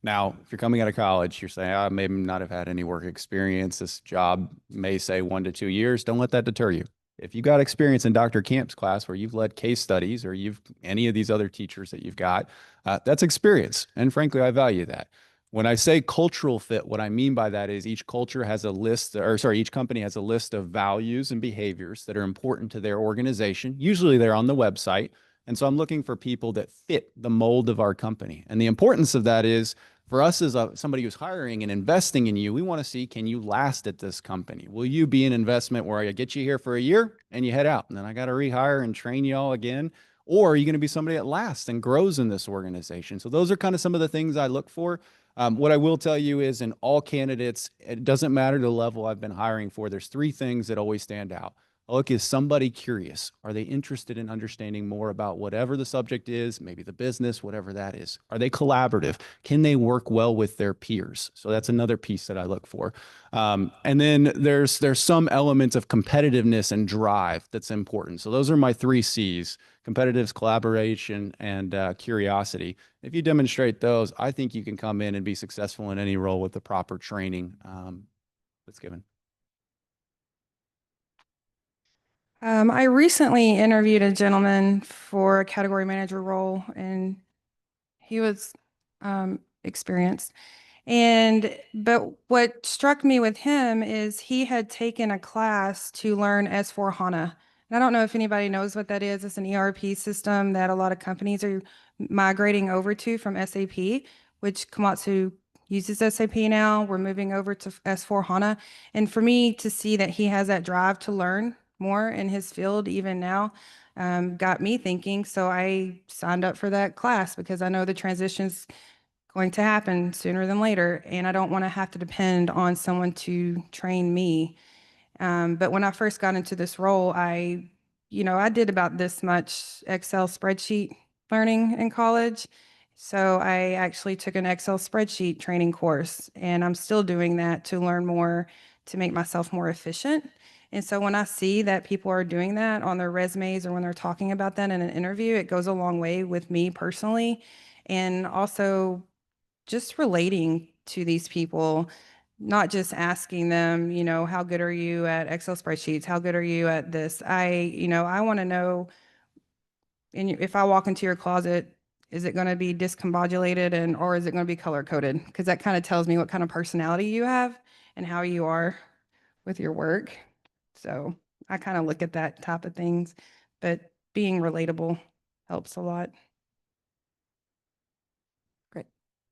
Now, if you're coming out of college, you're saying, I may not have had any work experience. This job may say 1 to 2 years. Don't let that deter you. If you got experience in Dr. Camp's class where you've led case studies or you've any of these other teachers that you've got, that's experience. And frankly, I value that. When I say cultural fit, what I mean by that is each culture has a list, or sorry, each company has a list of values and behaviors that are important to their organization. Usually they're on the website. And so I'm looking for people that fit the mold of our company. And the importance of that is for us as somebody who's hiring and investing in you, we want to see, can you last at this company? Will you be an investment where I get you here for a year and you head out and then I got to rehire and train you all again? Or are you going to be somebody that lasts and grows in this organization? So those are kind of some of the things I look for. What I will tell you is in all candidates, it doesn't matter the level I've been hiring for, there's 3 things that always stand out. Look, is somebody curious? Are they interested in understanding more about whatever the subject is, maybe the business, whatever that is? Are they collaborative? Can they work well with their peers? So that's another piece that I look for. And then there's some elements of competitiveness and drive that's important. So those are my 3 C's: competitiveness, collaboration, and curiosity. If you demonstrate those, I think you can come in and be successful in any role with the proper training that's given. I recently interviewed a gentleman for a category manager role, and he was experienced. But what struck me with him is he had taken a class to learn S/4HANA. And I don't know if anybody knows what that is. It's an ERP system that a lot of companies are migrating over to from SAP, which Komatsu uses SAP now. We're moving over to S/4HANA. And for me to see that he has that drive to learn more in his field, even now, got me thinking. So I signed up for that class because I know the transition's going to happen sooner than later, and I don't want to have to depend on someone to train me. But when I first got into this role, I did about this much Excel spreadsheet learning in college. So I actually took an Excel spreadsheet training course, and I'm still doing that to learn more, to make myself more efficient. And so when I see that people are doing that on their resumes or when they're talking about that in an interview, it goes a long way with me personally. And also just relating to these people, not just asking them, how good are you at Excel spreadsheets? How good are you at this? I want to know, if I walk into your closet, is it going to be discombobulated or is it going to be color coded? Because that kind of tells me what kind of personality you have and how you are with your work. So I kind of look at that type of things, but being relatable helps a lot. Great.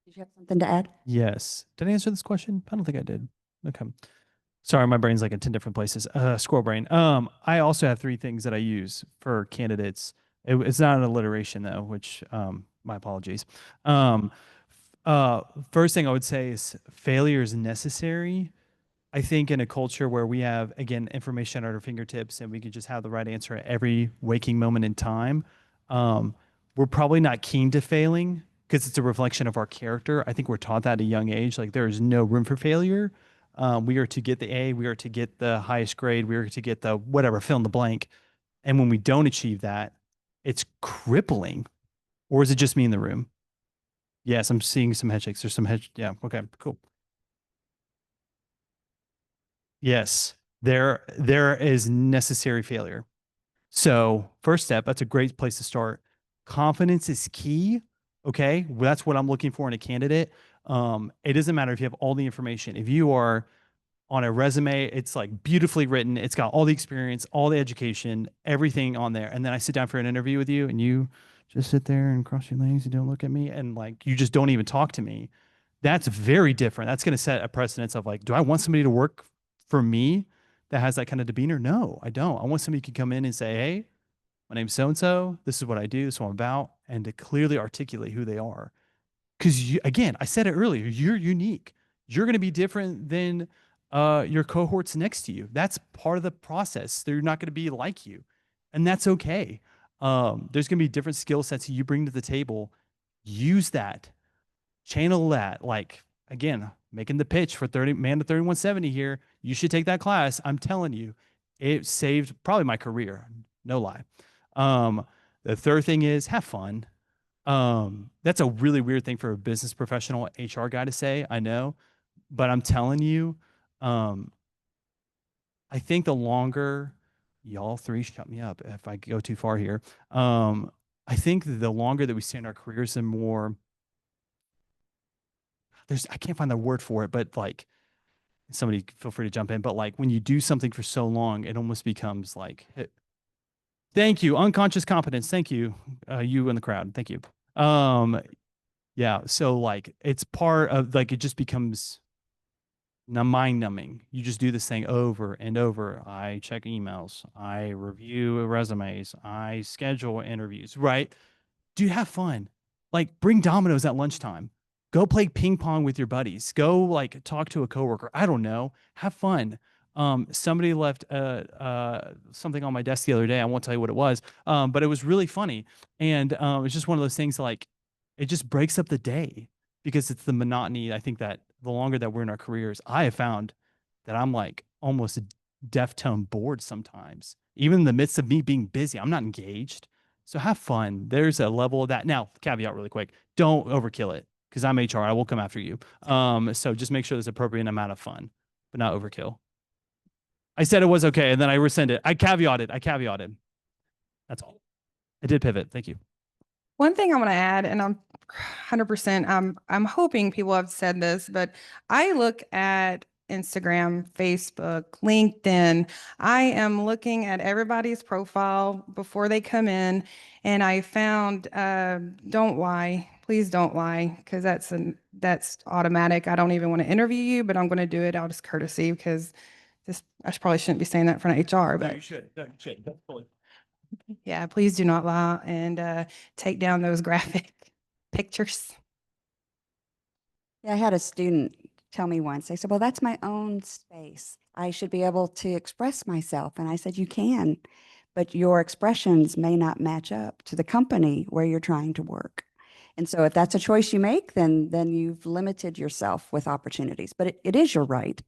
Did you have something to add? Yes. Did I answer this question? I don't think I did. Okay. Sorry, my brain's like in 10 different places. Squirrel brain. I also have three things that I use for candidates. It's not an alliteration though, which my apologies. First thing I would say is failure is necessary. I think in a culture where we have, again, information at our fingertips and we can just have the right answer at every waking moment in time, we're probably not keen to failing because it's a reflection of our character. I think we're taught that at a young age. Like there is no room for failure. We are to get the A, we are to get the highest grade, we are to get the whatever, fill in the blank. And when we don't achieve that, it's crippling. Or is it just me in the room? Yes, I'm seeing some head shakes. There's some head. Yeah. Okay. Cool. Yes, there is necessary failure. So first step, that's a great place to start. Confidence is key. Okay, well, that's what I'm looking for in a candidate. It doesn't matter if you have all the information. If you are on a resume, it's like beautifully written. It's got all the experience, all the education, everything on there. And then I sit down for an interview with you, and you just sit there and cross your legs and don't look at me, and like you just don't even talk to me. That's very different. That's going to set a precedence of like, do I want somebody to work for me that has that kind of demeanor? No, I don't. I want somebody who can come in and say, hey, my name's so and so. This is what I do. This is what I'm about, and to clearly articulate who they are. Because again, I said it earlier, you're unique. You're going to be different than your cohorts next to you. That's part of the process. They're not going to be like you, and that's okay. There's going to be different skill sets you bring to the table. Use that, channel that. Like again, making the pitch for 30 man to 3170 here. You should take that class. I'm telling you, it saved probably my career. No lie. The third thing is have fun. That's a really weird thing for a business professional HR guy to say, I know, but I'm telling you, I think the longer y'all three shut me up if I go too far here. I think the longer that we stay in our careers, the more I can't find the word for it, but like somebody feel free to jump in. But like when you do something for so long, it almost becomes like, thank you, unconscious competence. Thank you, you in the crowd. Thank you. Yeah. So like it's part of like it just becomes mind numbing. You just do this thing over and over. I check emails. I review resumes. I schedule interviews. Right? Do have fun. Like bring dominoes at lunchtime. Go play ping pong with your buddies. Go like talk to a coworker. I don't know. Have fun. Somebody left something on my desk the other day. I won't tell you what it was, but it was really funny. And it's just one of those things like it just breaks up the day because it's the monotony. I think that the longer that we're in our careers, I have found that I'm like almost deaf tone bored sometimes, even in the midst of me being busy. I'm not engaged. So have fun. There's a level of that. Now, caveat really quick, don't overkill it because I'm HR. I will come after you. So just make sure there's appropriate amount of fun, but not overkill. I said it was okay, and then I rescinded. I caveated. That's all. I did pivot. Thank you. One thing I want to add, and I'm 100%, I'm hoping people have said this, but I look at Instagram, Facebook, LinkedIn. I am looking at everybody's profile before they come in, and I found, don't lie, please don't lie, because that's automatic. I don't even want to interview you, but I'm going to do it out of courtesy because I probably shouldn't be saying that in front of HR, but you should. No, you should. That's fully. yeah, please do not lie and take down those graphic pictures. Yeah, I had a student tell me once, they said, well, that's my own space. I should be able to express myself. And I said, you can, but your expressions may not match up to the company where you're trying to work. And so if that's a choice you make, then you've limited yourself with opportunities, but it is your right,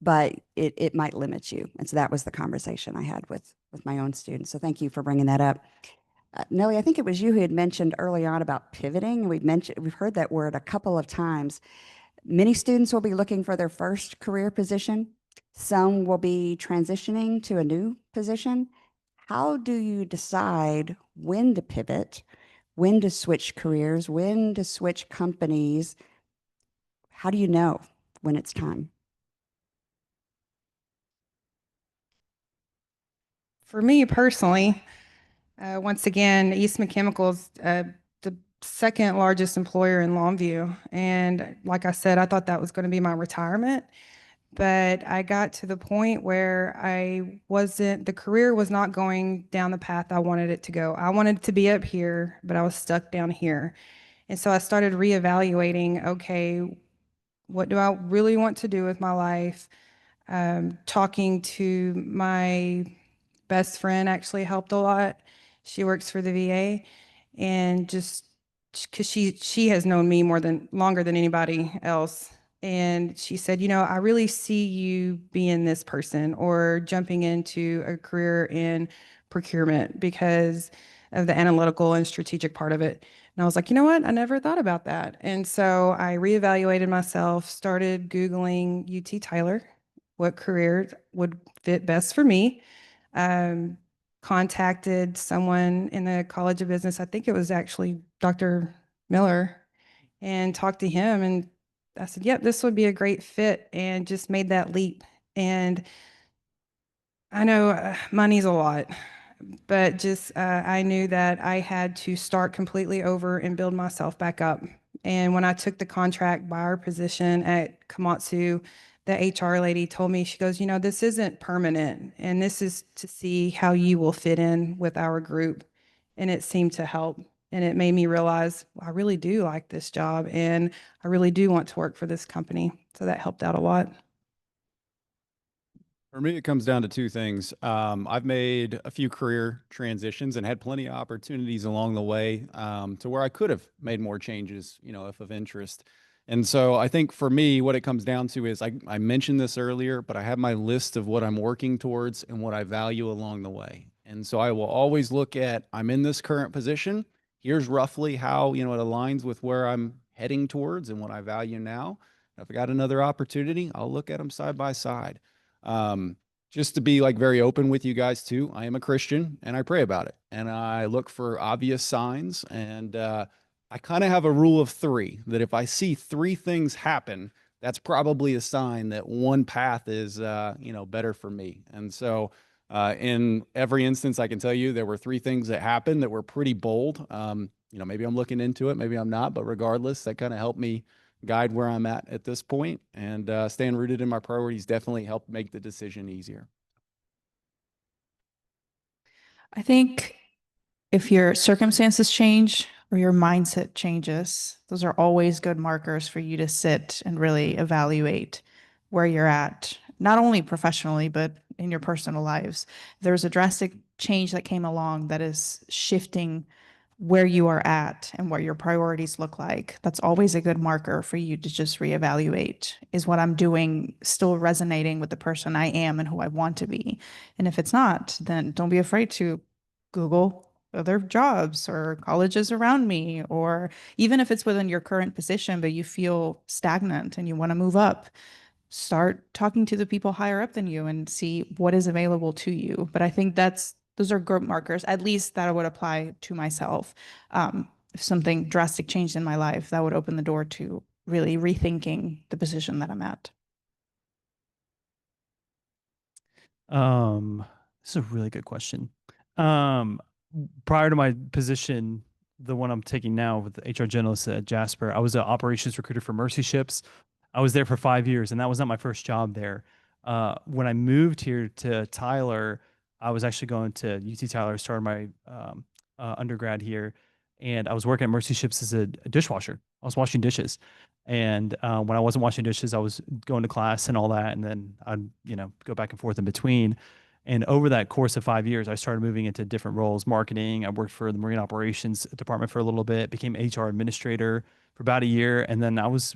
but it might limit you. And so that was the conversation I had with my own students. So thank you for bringing that up. Nellie, I think it was you who had mentioned early on about pivoting. We've heard that word a couple of times. Many students will be looking for their first career position. Some will be transitioning to a new position. How do you decide when to pivot, when to switch careers, when to switch companies? How do you know when it's time? For me personally, once again, Eastman Chemicals, the second largest employer in Longview. And like I said, I thought that was going to be my retirement. But I got to the point where the career was not going down the path I wanted it to go. I wanted to be up here, but I was stuck down here. And so I started reevaluating, okay, what do I really want to do with my life? Talking to my best friend actually helped a lot. She works for the VA, and just because she has known me longer than anybody else. And she said, you know, I really see you being this person or jumping into a career in procurement because of the analytical and strategic part of it. And I was like, you know what? I never thought about that. And so I reevaluated myself, started Googling UT Tyler, what career would fit best for me. Um, Contacted someone in the College of Business. I think it was actually Dr. Miller, and talked to him. And I said, yep, this would be a great fit, and just made that leap. And I know money's a lot, but just I knew that I had to start completely over and build myself back up. And when I took the contract buyer position at Komatsu, the HR lady told me, she goes, you know, this isn't permanent, and this is to see how you will fit in with our group. And it seemed to help. And it made me realize, well, I really do like this job, and I really do want to work for this company. So that helped out a lot. For me, it comes down to two things. I've made a few career transitions and had plenty of opportunities along the way to where I could have made more changes, you know, if of interest. And so I think for me, what it comes down to is I mentioned this earlier, but I have my list of what I'm working towards and what I value along the way. And so I will always look at, I'm in this current position. Here's roughly how, you know, it aligns with where I'm heading towards and what I value now. If I got another opportunity, I'll look at them side by side. Just to be like very open with you guys too, I am a Christian and I pray about it and I look for obvious signs. And I kind of have a rule of three that if I see three things happen, that's probably a sign that one path is, you know, better for me. And so in every instance, I can tell you there were three things that happened that were pretty bold. You know, maybe I'm looking into it, maybe I'm not, but regardless, that kind of helped me guide where I'm at this point, and staying rooted in my priorities definitely helped make the decision easier. I think if your circumstances change or your mindset changes, those are always good markers for you to sit and really evaluate where you're at, not only professionally, but in your personal lives. There's a drastic change that came along that is shifting where you are at and what your priorities look like. That's always a good marker for you to just reevaluate. Is what I'm doing still resonating with the person I am and who I want to be? And if it's not, then don't be afraid to Google other jobs or colleges around me, or even if it's within your current position, but you feel stagnant and you want to move up, start talking to the people higher up than you and see what is available to you. But I think those are good markers, at least that would apply to myself. If something drastic changed in my life, that would open the door to really rethinking the position that I'm at. This is a really good question. Prior to my position, the one I'm taking now with the HR generalist at Jasper, I was an operations recruiter for Mercy Ships. I was there for 5 years, and that was not my first job there. When I moved here to Tyler, I was actually going to UT Tyler, started my undergrad here, and I was working at Mercy Ships as a dishwasher. I was washing dishes. And when I wasn't washing dishes, I was going to class and all that, and then I'd, you know, go back and forth in between. And over that course of 5 years, I started moving into different roles, marketing. I worked for the marine operations department for a little bit, became HR administrator for about a year, and then I was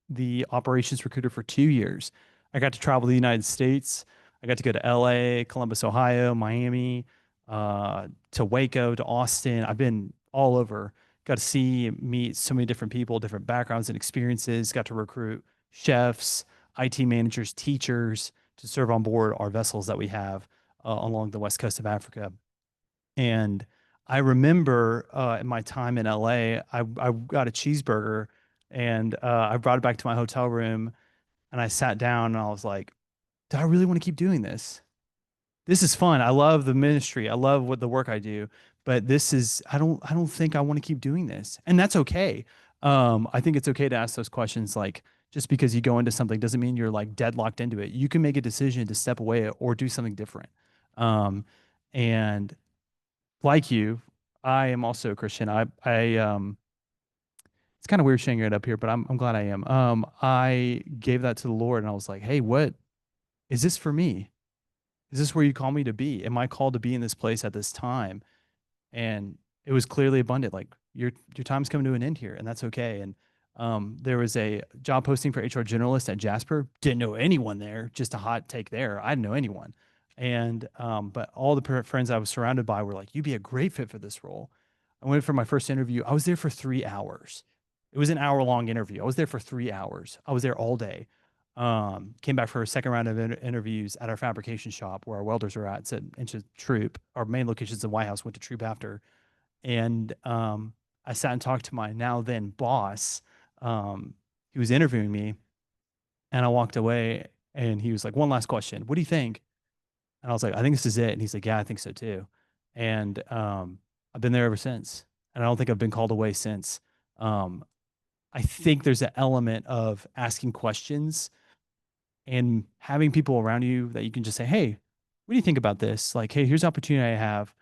the operations recruiter for 2 years. I got to travel the United States. I got to go to LA, Columbus, Ohio, Miami, to Waco, to Austin. I've been all over. Got to see, meet so many different people, different backgrounds and experiences. Got to recruit chefs, IT managers, teachers to serve on board our vessels that we have along the west coast of Africa. And I remember in my time in LA, I got a cheeseburger and I brought it back to my hotel room and I sat down and I was like, do I really want to keep doing this? This is fun. I love the ministry. I love what the work I do, but this is, I don't think I want to keep doing this. And that's okay. I think it's okay to ask those questions. Like, just because you go into something doesn't mean you're like deadlocked into it. You can make a decision to step away or do something different. And like you, I am also a Christian. It's kind of weird sharing it up here, but I'm glad I am. I gave that to the Lord and I was like, hey, what is this for me? Is this where you call me to be? Am I called to be in this place at this time? And it was clearly abundant. Like your time's coming to an end here, and that's okay. And there was a job posting for HR generalist at Jasper. Didn't know anyone there. Just a hot take there. I didn't know anyone. And but all the friends I was surrounded by were like, "You'd be a great fit for this role." I went for my first interview. I was there for 3 hours. It was an hour-long interview. I was there for 3 hours. I was there all day. Came back for a second round of interviews at our fabrication shop where our welders are at. It's an inch of Troop. Our main location's in White House. Went to Troop after, and I sat and talked to my now then boss. He was interviewing me, and I walked away, and he was like, "One last question. What do you think?" And I was like, "I think this is it." And he's like, "Yeah, I think so too." And I've been there ever since, and I don't think I've been called away since. Um, I think there's an element of asking questions and having people around you that you can just say, "Hey, what do you think about this?" Like, "Hey, here's an opportunity I have.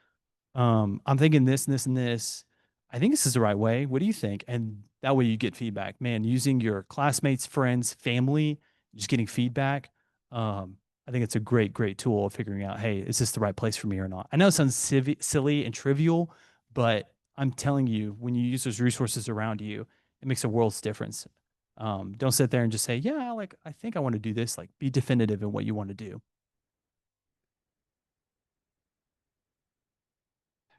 I'm thinking this and this and this. I think this is the right way. What do you think?" And that way you get feedback. Man, using your classmates, friends, family, just getting feedback. I think it's a great tool of figuring out, hey, is this the right place for me or not? I know it sounds silly and trivial, but I'm telling you, when you use those resources around you, it makes a world's difference. Don't sit there and just say, yeah, like, I think I want to do this. Like, be definitive in what you want to do.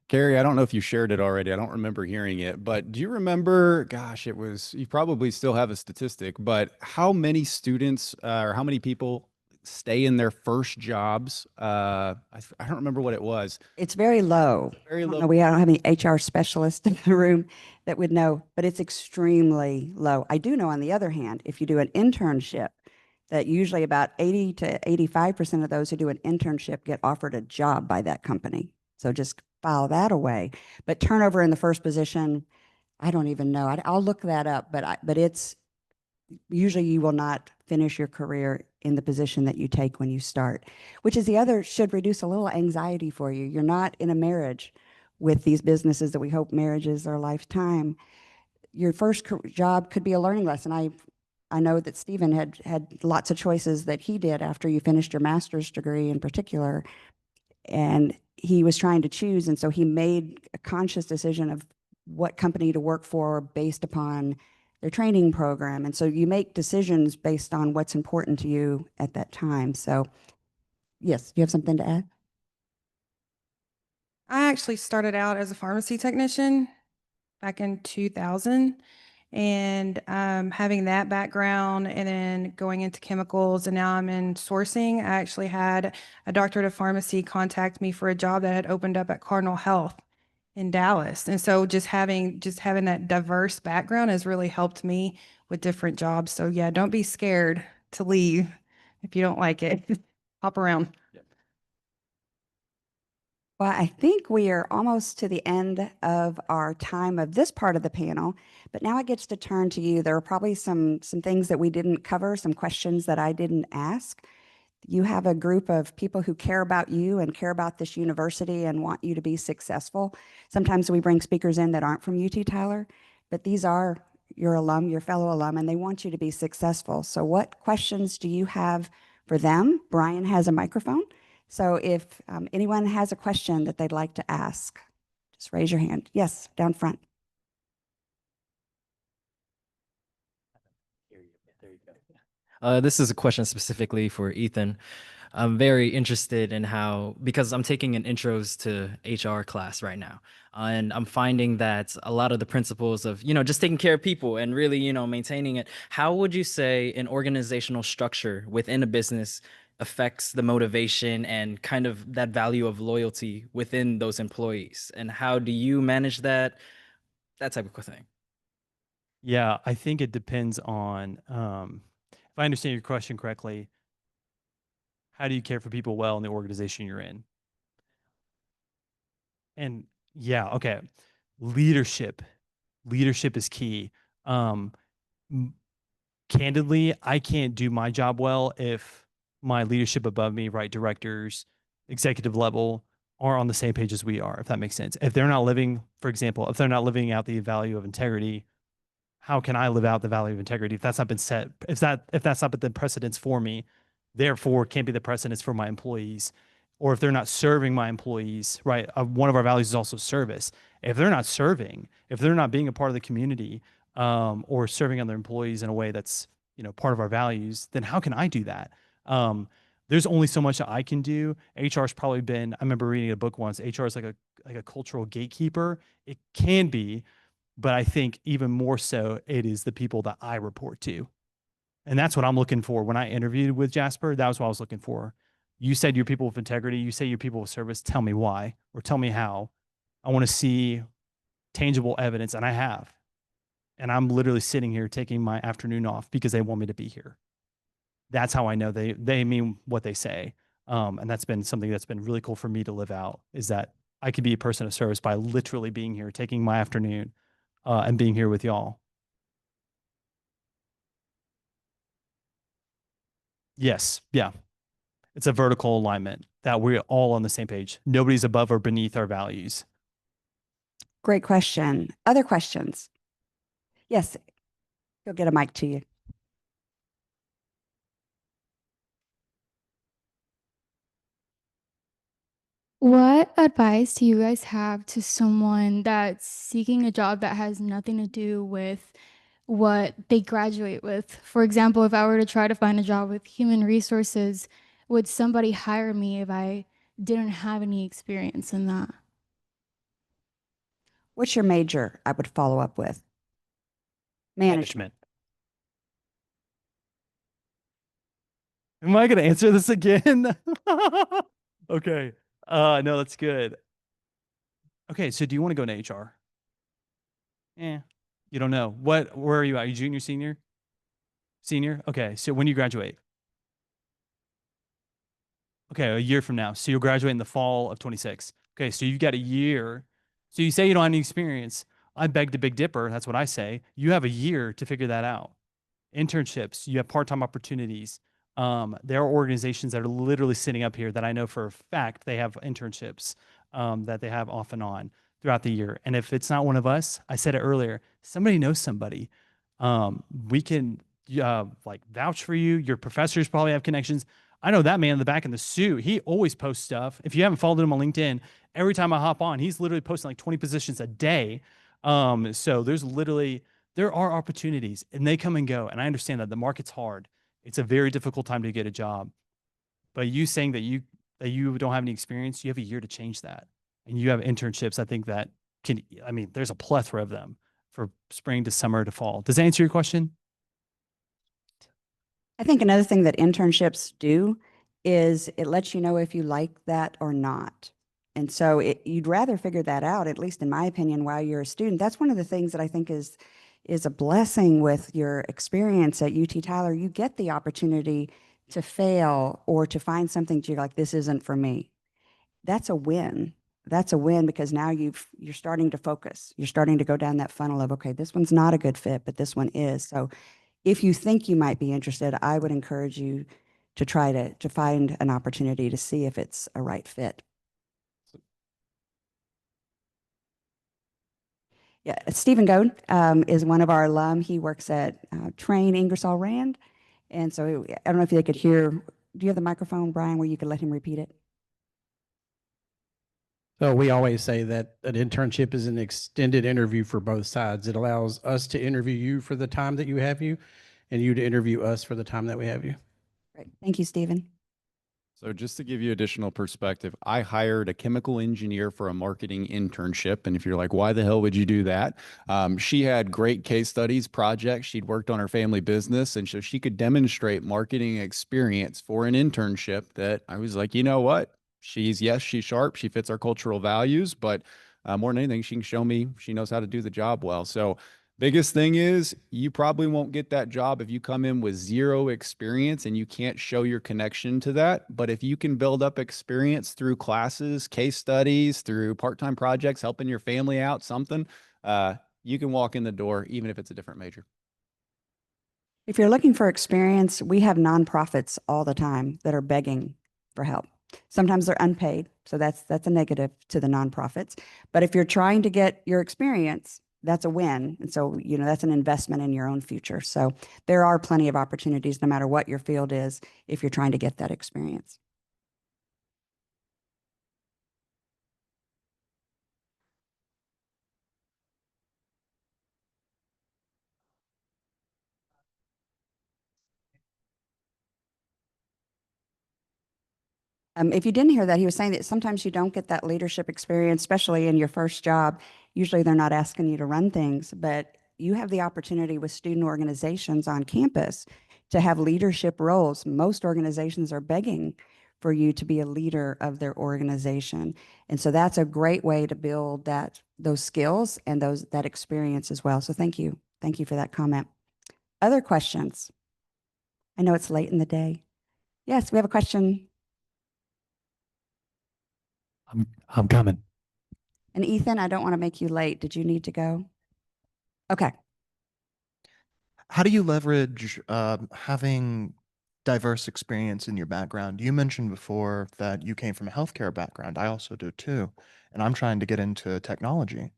Gary, I don't know if you shared it already. I don't remember hearing it, but do you remember, gosh, it was, you probably still have a statistic, but how many students or how many people stay in their first jobs? I don't remember what it was. It's very low. Very I don't low. know, we don't have any HR specialists in the room that would know, but it's extremely low. I do know, on the other hand, if you do an internship, that usually about 80 to 85% of those who do an internship get offered a job by that company. So just file that away. But turnover in the first position, I don't even know. I'll look that up, but it's usually you will not finish your career in the position that you take when you start, which is the other, should reduce a little anxiety for you. You're not in a marriage with these businesses that we hope marriages are lifetime. Your first job could be a learning lesson. I know that Stephen had lots of choices that he did after you finished your master's degree in particular, and he was trying to choose, and so he made a conscious decision of what company to work for based upon their training program. And so you make decisions based on what's important to you at that time. So yes, you have something to add? I actually started out as a pharmacy technician back in 2000, and having that background and then going into chemicals, and now I'm in sourcing. I actually had a doctorate of pharmacy contact me for a job that had opened up at Cardinal Health in Dallas. And so just having that diverse background has really helped me with different jobs. So yeah, don't be scared to leave if you don't like it. Hop around. Well, I think we are almost to the end of our time of this part of the panel, but now it gets to turn to you. There are probably some things that we didn't cover, some questions that I didn't ask. You have a group of people who care about you and care about this university and want you to be successful. Sometimes we bring speakers in that aren't from UT Tyler, but these are your alum, your fellow alum, and they want you to be successful. So what questions do you have for them? Brian has a microphone. So if anyone has a question that they'd like to ask, just raise your hand. Yes, down front. This is a question specifically for Ethan. I'm very interested in how, because I'm taking an intros to HR class right now, and I'm finding that a lot of the principles of, just taking care of people and really, maintaining it. How would you say an organizational structure within a business affects the motivation and kind of that value of loyalty within those employees? And how do you manage that? That type of thing. Yeah, I think it depends on, if I understand your question correctly, how do you care for people well in the organization you're in? And Yeah. Okay. Leadership. Leadership is key. Um, m- Candidly, I can't do my job well if my leadership above me, right, directors, executive level, are on the same page as we are, if that makes sense. If they're not living, for example, if they're not living out the value of integrity, how can I live out the value of integrity if that's not been set? If that's not been the precedence for me, therefore can't be the precedence for my employees. Or if they're not serving my employees, right? One of our values is also service. If they're not serving, if they're not being a part of the community, or serving other employees in a way that's, part of our values, then how can I do that? Um, there's only so much that I can do. HR's probably been, I remember reading a book once, HR is like a cultural gatekeeper. It can be, but I think even more so, it is the people that I report to. And that's what I'm looking for. When I interviewed with Jasper, that was what I was looking for. You said you're people with integrity. You say you're people with service. Tell me why, or tell me how. I want to see tangible evidence, and I have. And I'm literally sitting here taking my afternoon off because they want me to be here. That's how I know they mean what they say. And that's been something that's been really cool for me to live out, is that I could be a person of service by literally being here, taking my afternoon, and being here with y'all. Yes. Yeah. It's a vertical alignment that we're all on the same page. Nobody's above or beneath our values. Great question. Other questions? Yes, go get a mic to you. What advice do you guys have to someone that's seeking a job that has nothing to do with what they graduate with? For example, if I were to try to find a job with human resources, would somebody hire me if I didn't have any experience in that? What's your major? I would follow up with management. Management. Am I going to answer this again? Okay. No, that's good. Okay, so do you want to go into HR? You don't know. Where are you at? Are you junior, senior? Senior? Okay, so when do you graduate? Okay, a year from now. So you'll graduate in the fall of 26. Okay, so you've got a year. So you say you don't have any experience. I beg the Big Dipper. That's what I say. You have a year to figure that out. Internships, you have part-time opportunities. There are organizations that are literally sitting up here that I know for a fact they have internships, that they have off and on throughout the year. And if it's not one of us, I said it earlier, somebody knows somebody. We can like vouch for you. Your professors probably have connections. I know that man in the back in the suit. He always posts stuff. If you haven't followed him on LinkedIn, every time I hop on, he's literally posting like 20 positions a day. So there are opportunities and they come and go. And I understand that the market's hard. It's a very difficult time to get a job. But you saying that you don't have any experience, you have a year to change that. And you have internships, I think that there's a plethora of them for spring to summer to fall. Does that answer your question? I think another thing that internships do is it lets you know if you like that or not. And so you'd rather figure that out, at least in my opinion, while you're a student. That's one of the things that I think is a blessing with your experience at UT Tyler. You get the opportunity to fail or to find something that you're like, this isn't for me. That's a win. That's a win because now you're starting to focus. You're starting to go down that funnel of, okay, this one's not a good fit, but this one is. So if you think you might be interested, I would encourage you to try to find an opportunity to see if it's a right fit. Yeah, Stephen Goad is one of our alum. He works at Train Ingersoll Rand. And so I don't know if they could hear. Do you have the microphone, Brian, where you could let him repeat it? So we always say that an internship is an extended interview for both sides. It allows us to interview you for the time that you have you, and you to interview us for the time that we have you. Great. Thank you, Stephen. So just to give you additional perspective, I hired a chemical engineer for a marketing internship. And if you're like, why the hell would you do that? She had great case studies, projects. She'd worked on her family business. And so she could demonstrate marketing experience for an internship that I was like, you know what? She's sharp. She fits our cultural values, but more than anything, she can show me she knows how to do the job well. So Biggest thing is you probably won't get that job if you come in with zero experience and you can't show your connection to that. But if you can build up experience through classes, case studies, through part-time projects, helping your family out, something, you can walk in the door, even if it's a different major. If you're looking for experience, we have nonprofits all the time that are begging for help. Sometimes they're unpaid, so that's a negative to the nonprofits. But if you're trying to get your experience, that's a win. And so, that's an investment in your own future. So there are plenty of opportunities, no matter what your field is, if you're trying to get that experience. If you didn't hear that, he was saying that sometimes you don't get that leadership experience, especially in your first job. Usually they're not asking you to run things, but you have the opportunity with student organizations on campus to have leadership roles. Most organizations are begging for you to be a leader of their organization. And so that's a great way to build those skills and that experience as well. So thank you. Thank you for that comment. Other questions? I know it's late in the day. Yes, we have a question. I'm coming. And Ethan, I don't want to make you late. Did you need to go? Okay. How do you leverage having diverse experience in your background? You mentioned before that you came from a healthcare background. I also do too. And I'm trying to get into technology.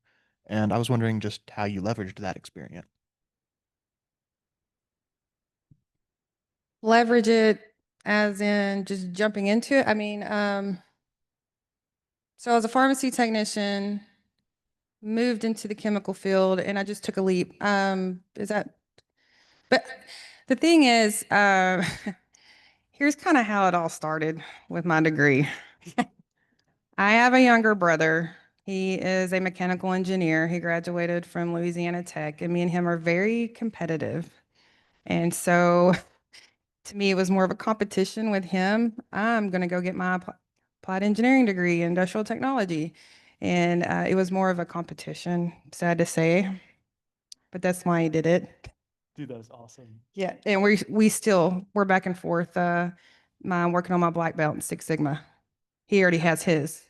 And I was wondering just how you leveraged that experience. Leverage it as in just jumping into it. I mean, so as a pharmacy technician, moved into the chemical field and I just took a leap. But the thing is, here's kind of how it all started with my degree. I have a younger brother. He is a mechanical engineer. He graduated from Louisiana Tech, and me and him are very competitive. And so to me, it was more of a competition with him. I'm going to go get my applied engineering degree in industrial technology. And it was more of a competition, sad to say, but that's why he did it. Dude, that's awesome. Yeah, and we're back and forth. I'm working on my black belt in Six Sigma. He already has his.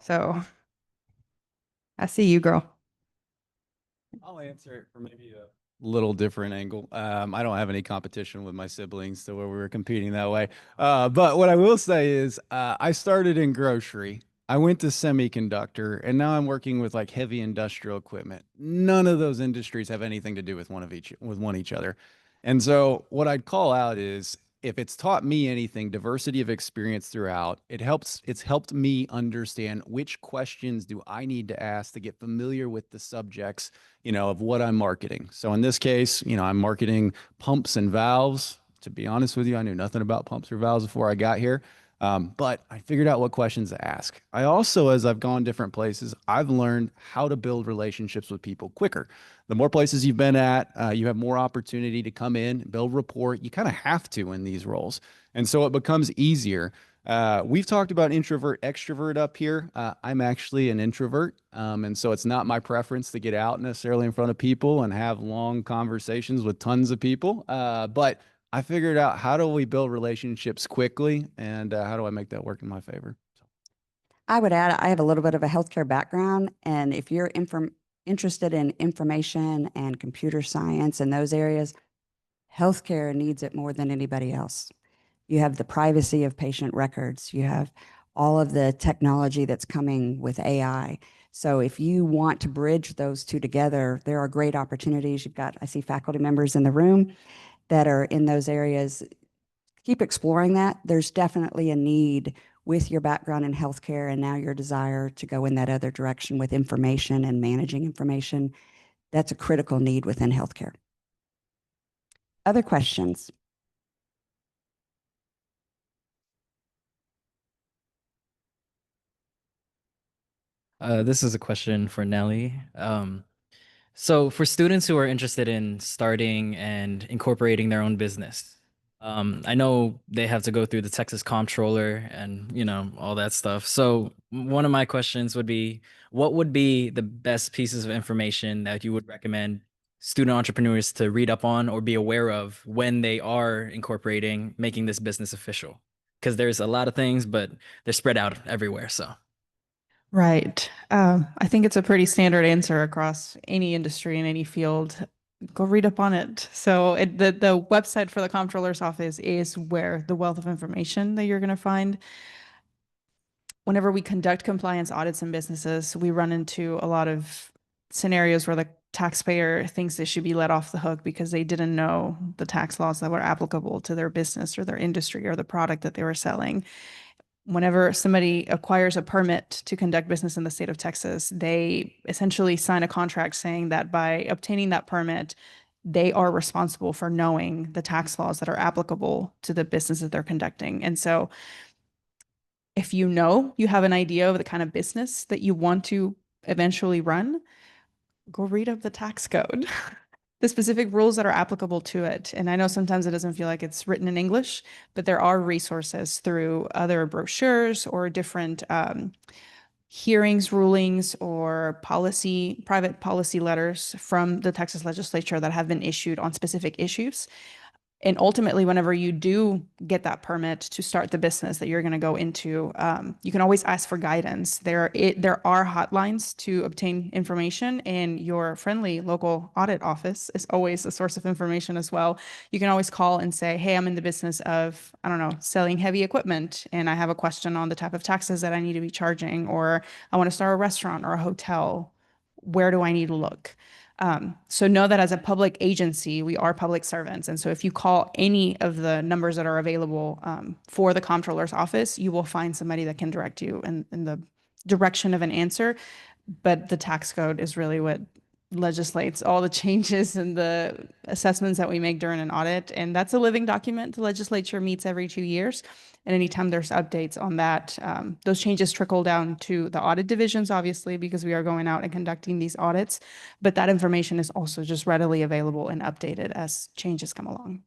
So I see you, girl. I'll answer it from maybe a little different angle. I don't have any competition with my siblings to where we were competing that way. But what I will say is I started in grocery. I went to semiconductor and now I'm working with like heavy industrial equipment. None of those industries have anything to do with one each other. And so what I'd call out is if it's taught me anything, diversity of experience throughout, it's helped me understand which questions do I need to ask to get familiar with the subjects, of what I'm marketing. So in this case, I'm marketing pumps and valves. To be honest with you, I knew nothing about pumps or valves before I got here. But I figured out what questions to ask. I also, as I've gone different places, I've learned how to build relationships with people quicker. The more places you've been at, you have more opportunity to come in, build rapport. You kind of have to in these roles. And so it becomes easier. We've talked about introvert, extrovert up here. I'm actually an introvert. And so it's not my preference to get out necessarily in front of people and have long conversations with tons of people. But I figured out how do we build relationships quickly and how do I make that work in my favor? I would add, I have a little bit of a healthcare background, and if you're interested in information and computer science and those areas, healthcare needs it more than anybody else. You have the privacy of patient records. You have all of the technology that's coming with AI. So if you want to bridge those two together, there are great opportunities. I see faculty members in the room that are in those areas. Keep exploring that. There's definitely a need with your background in healthcare and now your desire to go in that other direction with information and managing information. That's a critical need within healthcare. Other questions? This is a question for Nelly. So for students who are interested in starting and incorporating their own business, I know they have to go through the Texas Comptroller and, all that stuff. So one of my questions would be, what would be the best pieces of information that you would recommend student entrepreneurs to read up on or be aware of when they are incorporating, making this business official? Because there's a lot of things, but they're spread out everywhere. So, Right. I think it's a pretty standard answer across any industry in any field. Go read up on it. So the website for the comptroller's office is where the wealth of information that you're going to find. Whenever we conduct compliance audits in businesses, we run into a lot of scenarios where the taxpayer thinks they should be let off the hook because they didn't know the tax laws that were applicable to their business or their industry or the product that they were selling. Whenever somebody acquires a permit to conduct business in the state of Texas, they essentially sign a contract saying that by obtaining that permit, they are responsible for knowing the tax laws that are applicable to the business that they're conducting. And so if you know you have an idea of the kind of business that you want to eventually run, go read up the tax code, the specific rules that are applicable to it. And I know sometimes it doesn't feel like it's written in English, but there are resources through other brochures or different hearings, rulings, or private policy letters from the Texas legislature that have been issued on specific issues. And ultimately, whenever you do get that permit to start the business that you're going to go into, you can always ask for guidance. There are hotlines to obtain information, and your friendly local audit office is always a source of information as well. You can always call and say, hey, I'm in the business of, I don't know, selling heavy equipment, and I have a question on the type of taxes that I need to be charging, or I want to start a restaurant or a hotel. Where do I need to look? So know that as a public agency, we are public servants. And so if you call any of the numbers that are available for the comptroller's office, you will find somebody that can direct you in the direction of an answer. But the tax code is really what legislates all the changes and the assessments that we make during an audit. And that's a living document. The legislature meets every 2 years. And anytime there's updates on that, those changes trickle down to the audit divisions, obviously, because we are going out and conducting these audits. But that information is also just readily available and updated as changes come along.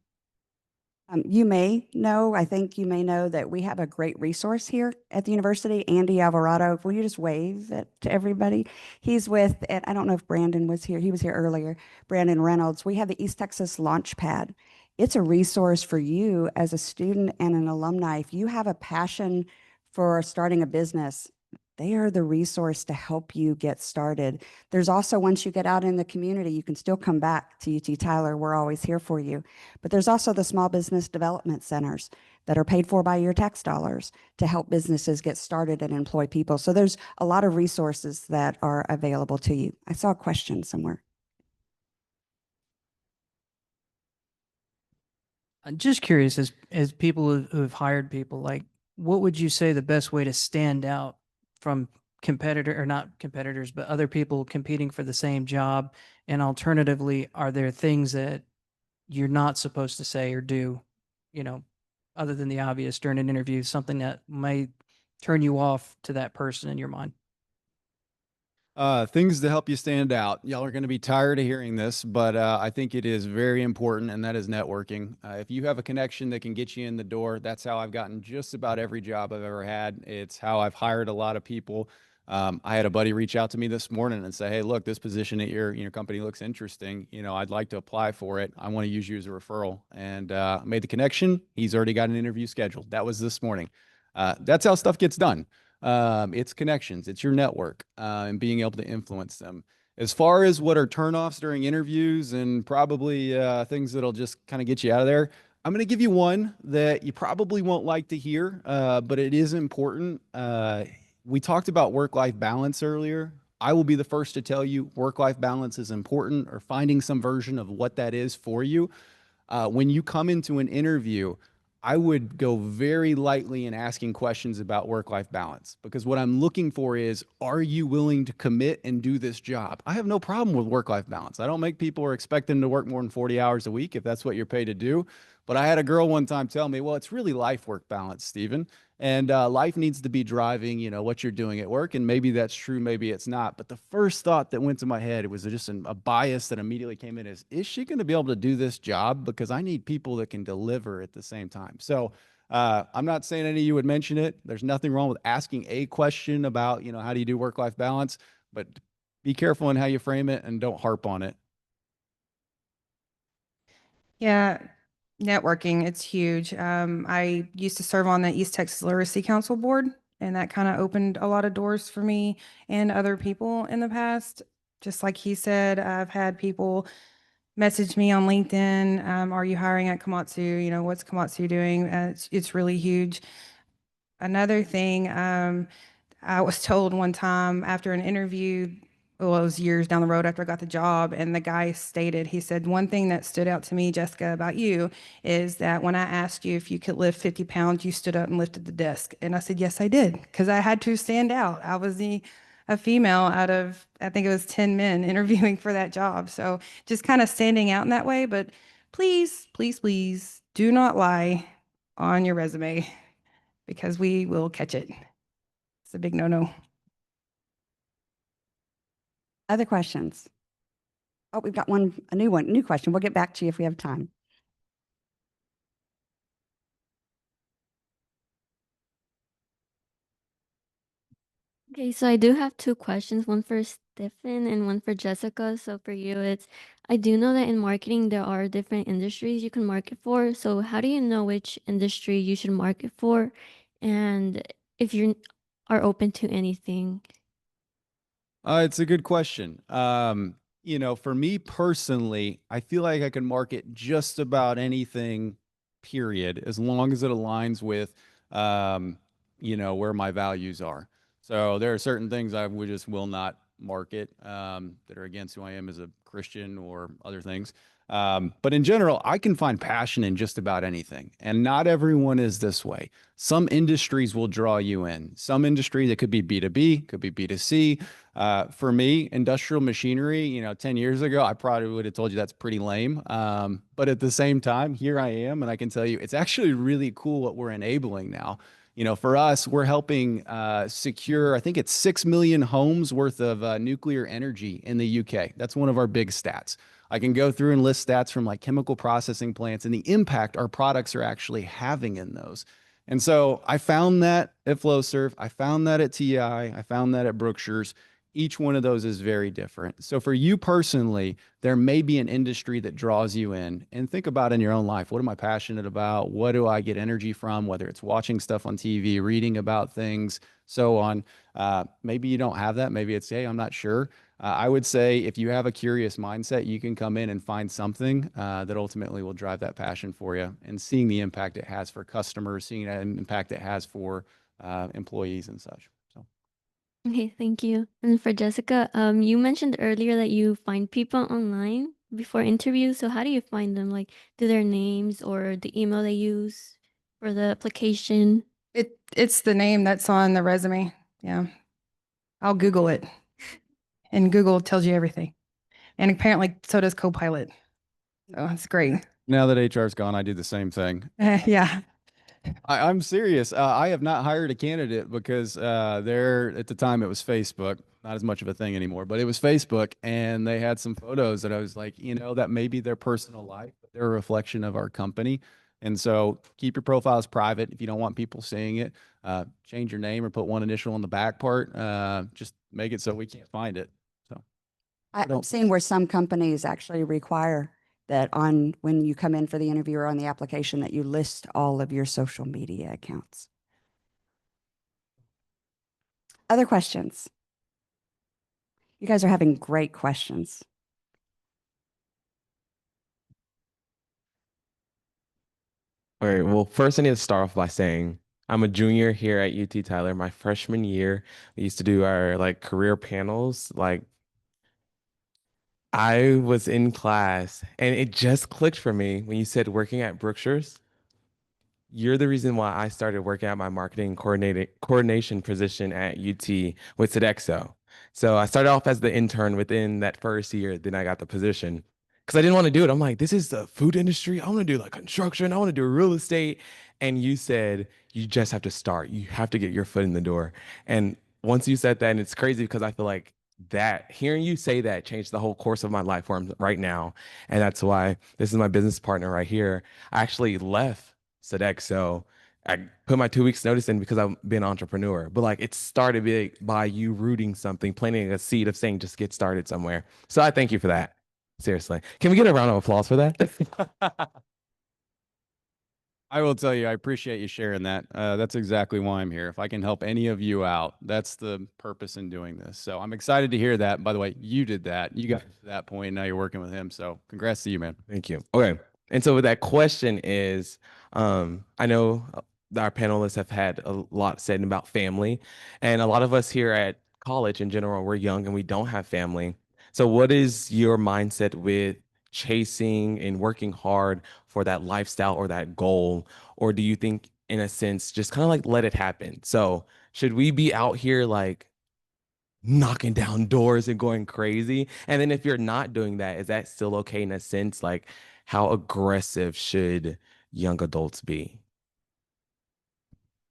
You may know, I think you may know that we have a great resource here at the university. Andy Alvarado, will you just wave to everybody? He's with, and I don't know if Brandon was here. He was here earlier. Brandon Reynolds. We have the East Texas Launchpad. It's a resource for you as a student and an alumni. If you have a passion for starting a business, they are the resource to help you get started. There's also, once you get out in the community, you can still come back to UT Tyler. We're always here for you. But there's also the small business development centers that are paid for by your tax dollars to help businesses get started and employ people. So there's a lot of resources that are available to you. I saw a question somewhere. I'm just curious, as people who have hired people, like, what would you say the best way to stand out from competitor or not competitors, but other people competing for the same job? And alternatively, are there things that you're not supposed to say or do, you know, other than the obvious during an interview, something that may turn you off to that person in your mind? Things to help you stand out. Y'all are going to be tired of hearing this, but I think it is very important, and that is networking. If you have a connection that can get you in the door, that's how I've gotten just about every job I've ever had. It's how I've hired a lot of people. I had a buddy reach out to me this morning and say, "Hey, look, this position at your company looks interesting. You know, I'd like to apply for it. I want to use you as a referral." And made the connection. He's already got an interview scheduled. That was this morning. That's how stuff gets done. It's connections, it's your network, and being able to influence them. As far as what are turnoffs during interviews and probably things that'll just kind of get you out of there, I'm going to give you one that you probably won't like to hear, but it is important. We talked about work-life balance earlier. I will be the first to tell you work-life balance is important, or finding some version of what that is for you. When you come into an interview, I would go very lightly in asking questions about work-life balance, because what I'm looking for is, are you willing to commit and do this job? I have no problem with work-life balance. I don't make people or expect them to work more than 40 hours a week if that's what you're paid to do. But I had a girl one time tell me, well, it's really life-work balance, Stephen. And life needs to be driving, what you're doing at work. And maybe that's true, maybe it's not. But the first thought that went to my head, it was just a bias that immediately came in, is she going to be able to do this job? Because I need people that can deliver at the same time. So I'm not saying any of you would mention it. There's nothing wrong with asking a question about, how do you do work-life balance? But be careful in how you frame it and don't harp on it. Yeah, networking, it's huge. I used to serve on the East Texas Literacy Council Board, and that kind of opened a lot of doors for me and other people in the past. Just like he said, I've had people message me on LinkedIn, are you hiring at Komatsu? You know, what's Komatsu doing? It's really huge. Another thing, I was told one time after an interview, well, it was years down the road after I got the job, and the guy stated, he said, one thing that stood out to me, Jessica, about you is that when I asked you if you could lift 50 pounds, you stood up and lifted the desk. And I said, yes, I did, because I had to stand out. I was a female out of, I think it was 10 men interviewing for that job. So just kind of standing out in that way. But please, please, please do not lie on your resume because we will catch it. It's a big no-no. Other questions? Oh, we've got a new question. We'll get back to you if we have time. Okay, so I do have two questions, one for Stephen and one for Jessica. So for you, I do know that in marketing there are different industries you can market for. So how do you know which industry you should market for, and if you are open to anything? It's a good question. For me personally, I feel like I can market just about anything, period, as long as it aligns with, where my values are. So there are certain things I would just will not market, that are against who I am as a Christian or other things. But in general, I can find passion in just about anything. And not everyone is this way. Some industries will draw you in. Some industries, it could be B2B, could be B2C. For me, industrial machinery, 10 years ago, I probably would have told you that's pretty lame. But at the same time, here I am, and I can tell you it's actually really cool what we're enabling now. For us, we're helping secure, I think it's 6 million homes worth of nuclear energy in the UK. That's one of our big stats. I can go through and list stats from like chemical processing plants and the impact our products are actually having in those. And so I found that at Flowserve, I found that at TI, I found that at Brookshire's. Each one of those is very different. So for you personally, there may be an industry that draws you in, and think about in your own life, what am I passionate about? What do I get energy from? Whether it's watching stuff on TV, reading about things, so on. Maybe you don't have that. Maybe it's, hey, I'm not sure. I would say if you have a curious mindset, you can come in and find something that ultimately will drive that passion for you, and seeing the impact it has for customers, seeing that impact it has for employees and such. So. Okay, thank you. And for Jessica, you mentioned earlier that you find people online before interviews. So how do you find them? Like, do their names or the email they use for the application? It's the name that's on the resume. Yeah. I'll Google it, and Google tells you everything. And apparently so does Copilot. So it's great. Now that HR's gone, I do the same thing. Yeah. I'm serious. I have not hired a candidate because there at the time it was Facebook, not as much of a thing anymore, but it was Facebook, and they had some photos that I was like, that may be their personal life, but they're a reflection of our company. And so keep your profiles private if you don't want people seeing it. Change your name or put one initial on the back part. Just make it so we can't find it. So I've seen where some companies actually require that when you come in for the interview or on the application that you list all of your social media accounts. Other questions? You guys are having great questions. All right. Well, first I need to start off by saying I'm a junior here at UT Tyler. My freshman year, we used to do our like career panels. Like I was in class and it just clicked for me when you said working at Brookshire's. You're the reason why I started working at my marketing coordination position at UT with Sodexo. So I started off as the intern within that first year, then I got the position because I didn't want to do it. I'm like, this is the food industry. I want to do like construction. I want to do real estate. And you said you just have to start. You have to get your foot in the door. And once you said that, and it's crazy because I feel like that hearing you say that changed the whole course of my life where I'm right now. And that's why this is my business partner right here. I actually left Sodexo. I put my 2 weeks notice in because I've been an entrepreneur, but like it started by you rooting something, planting a seed of saying, just get started somewhere. So I thank you for that. Seriously. Can we get a round of applause for that? I will tell you, I appreciate you sharing that. That's exactly why I'm here. If I can help any of you out, that's the purpose in doing this. So I'm excited to hear that. By the way, you did that. You got to that point. Now you're working with him. So congrats to you, man. Thank you. Okay. And so that question is, I know that our panelists have had a lot said about family, and a lot of us here at college in general, we're young and we don't have family. So what is your mindset with chasing and working hard for that lifestyle or that goal? Or do you think, in a sense, just kind of like let it happen? So should we be out here like knocking down doors and going crazy? And then if you're not doing that, is that still okay in a sense? Like, how aggressive should young adults be?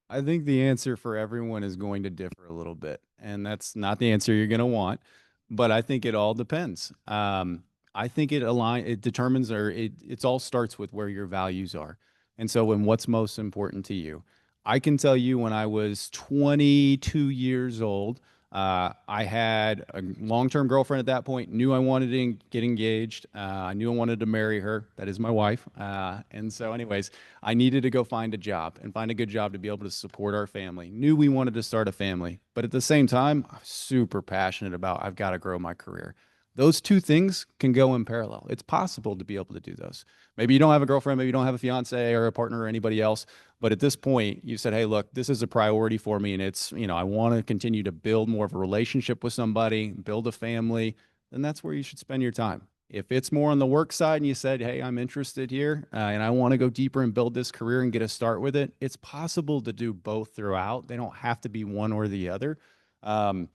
I think the answer for everyone is going to differ a little bit, and that's not the answer you're going to want, but I think it all depends. I think it determines, or it's all starts with where your values are. And so when what's most important to you. I can tell you when I was 22 years old, I had a long-term girlfriend at that point, knew I wanted to get engaged. I knew I wanted to marry her. That is my wife. And so anyways, I needed to go find a job and find a good job to be able to support our family. Knew we wanted to start a family, but at the same time, I'm super passionate about I've got to grow my career. Those two things can go in parallel. It's possible to be able to do those. Maybe you don't have a girlfriend, maybe you don't have a fiance or a partner or anybody else, but at this point, you said, hey, look, this is a priority for me. And it's, I want to continue to build more of a relationship with somebody, build a family. Then that's where you should spend your time. If it's more on the work side and you said, hey, I'm interested here and I want to go deeper and build this career and get a start with it, it's possible to do both throughout. They don't have to be one or the other. Um,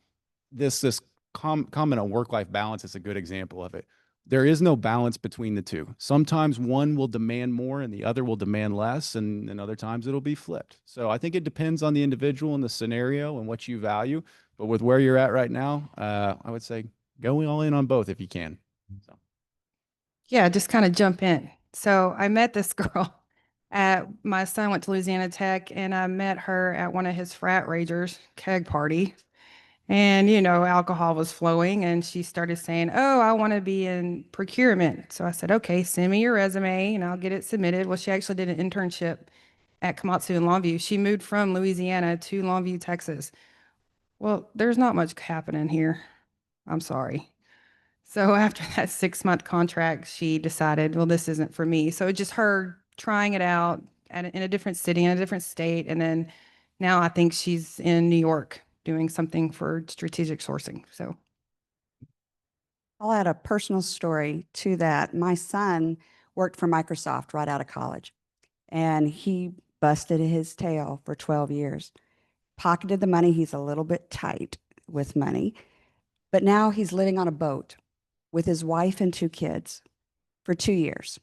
this comment on work-life balance is a good example of it. There is no balance between the two. Sometimes one will demand more and the other will demand less, and other times it'll be flipped. So I think it depends on the individual and the scenario and what you value. But with where you're at right now, I would say go all in on both if you can. So. Yeah, just kind of jump in. So I met this girl at my son went to Louisiana Tech, and I met her at one of his frat ragers keg party. And, alcohol was flowing, and she started saying, oh, I want to be in procurement. So I said, okay, send me your resume and I'll get it submitted. Well, she actually did an internship at Komatsu in Longview. She moved from Louisiana to Longview, Texas. Well, there's not much happening here. I'm sorry. So after that 6-month contract, she decided, well, this isn't for me. So just her trying it out in a different city, in a different state. And then now I think she's in New York doing something for strategic sourcing. So I'll add a personal story to that. My son worked for Microsoft right out of college, and he busted his tail for 12 years. Pocketed the money. He's a little bit tight with money, but now he's living on a boat with his wife and 2 kids for 2 years,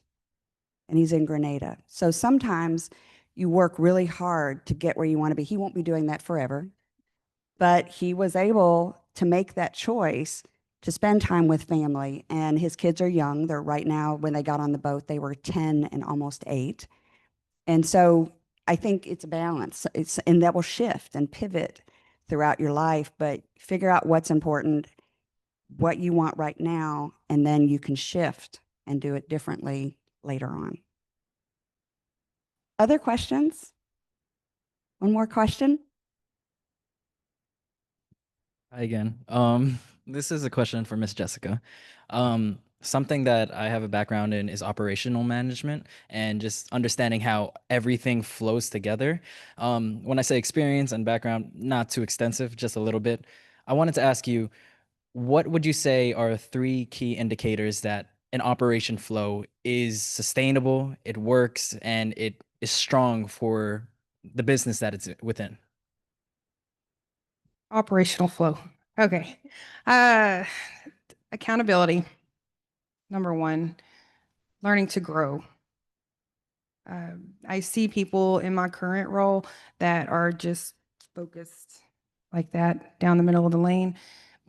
and he's in Grenada. So sometimes you work really hard to get where you want to be. He won't be doing that forever, but he was able to make that choice to spend time with family. And his kids are young. They're right now, when they got on the boat, they were 10 and almost 8. And so I think it's a balance. And that will shift and pivot throughout your life, but figure out what's important, what you want right now, and then you can shift and do it differently later on. Other questions? One more question? Hi again. This is a question for Miss Jessica. Something that I have a background in is operational management and just understanding how everything flows together. When I say experience and background, not too extensive, just a little bit. I wanted to ask you, what would you say are 3 key indicators that an operation flow is sustainable, it works, and it is strong for the business that it's within? operational flow. Okay. Accountability, number 1, learning to grow. I see people in my current role that are just focused like that down the middle of the lane,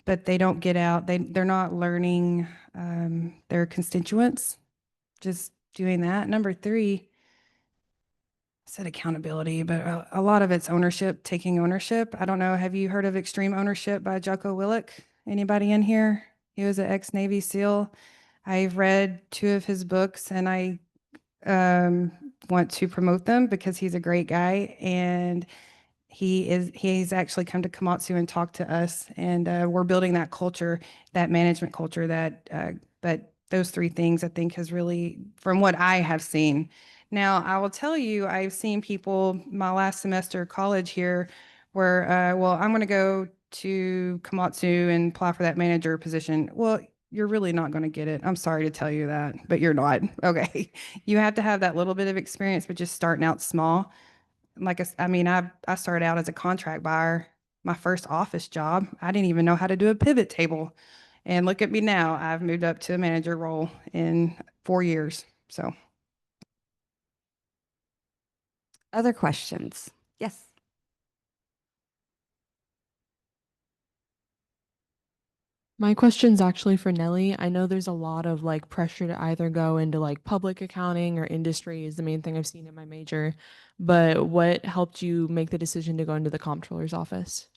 but they don't get out. They're not learning their constituents, just doing that. Number 3, I said accountability, but a lot of it's ownership, taking ownership. I don't know. Have you heard of Extreme Ownership by Jocko Willink? Anybody in here? He was an ex-Navy SEAL. I've read 2 of his books, and I um, want to promote them because he's a great guy, and he's actually come to Komatsu and talked to us, and we're building that culture, that management culture that but those 3 things I think has really, from what I have seen. Now, I will tell you, I've seen people my last semester of college here where, well, I'm going to go to Komatsu and apply for that manager position. Well, you're really not going to get it. I'm sorry to tell you that, but you're not. Okay. You have to have that little bit of experience, but just starting out small. Like I mean, I started out as a contract buyer. My first office job, I didn't even know how to do a pivot table. And look at me now. I've moved up to a manager role in 4 years. So Other questions? Yes. My question's actually for Nelly. I know there's a lot of like pressure to either go into like public accounting or industry is the main thing I've seen in my major. But what helped you make the decision to go into the comptroller's office?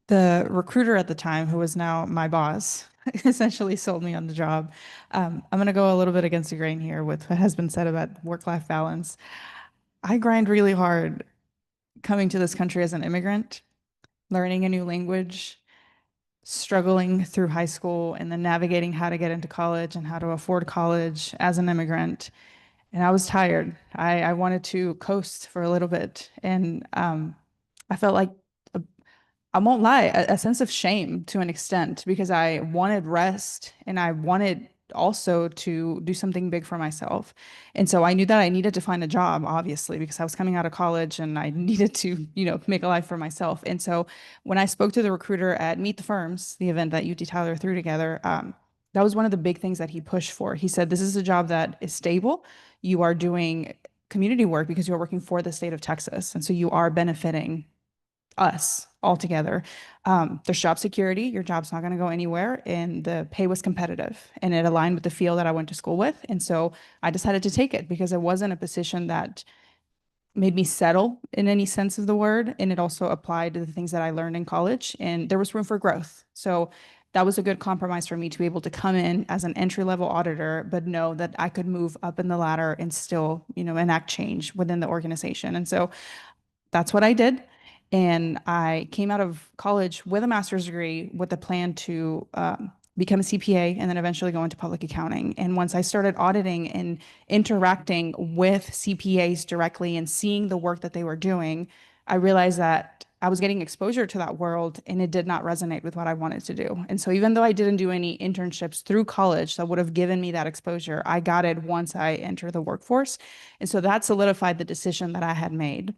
The recruiter at the time, who was now my boss, essentially sold me on the job. I'm going to go a little bit against the grain here with what has been said about work-life balance. I grind really hard coming to this country as an immigrant, learning a new language, struggling through high school, and then navigating how to get into college and how to afford college as an immigrant. And I was tired. I wanted to coast for a little bit. And I felt like a I won't lie, a sense of shame to an extent because I wanted rest and I wanted also to do something big for myself. And so I knew that I needed to find a job, obviously, because I was coming out of college and I needed to, make a life for myself. And so when I spoke to the recruiter at Meet the Firms, the event that UT Tyler threw together, that was one of the big things that he pushed for. He said, this is a job that is stable. You are doing community work because you are working for the state of Texas. And so you are benefiting us altogether. There's job security. Your job's not going to go anywhere. And the pay was competitive and it aligned with the field that I went to school with. And so I decided to take it because it wasn't a position that made me settle in any sense of the word. And it also applied to the things that I learned in college. And there was room for growth. So that was a good compromise for me to be able to come in as an entry level auditor, but know that I could move up in the ladder and still, enact change within the organization. And so that's what I did. And I came out of college with a master's degree with a plan to become a CPA and then eventually go into public accounting. And once I started auditing and interacting with CPAs directly and seeing the work that they were doing, I realized that I was getting exposure to that world and it did not resonate with what I wanted to do. And so even though I didn't do any internships through college that would have given me that exposure, I got it once I entered the workforce. And so that solidified the decision that I had made.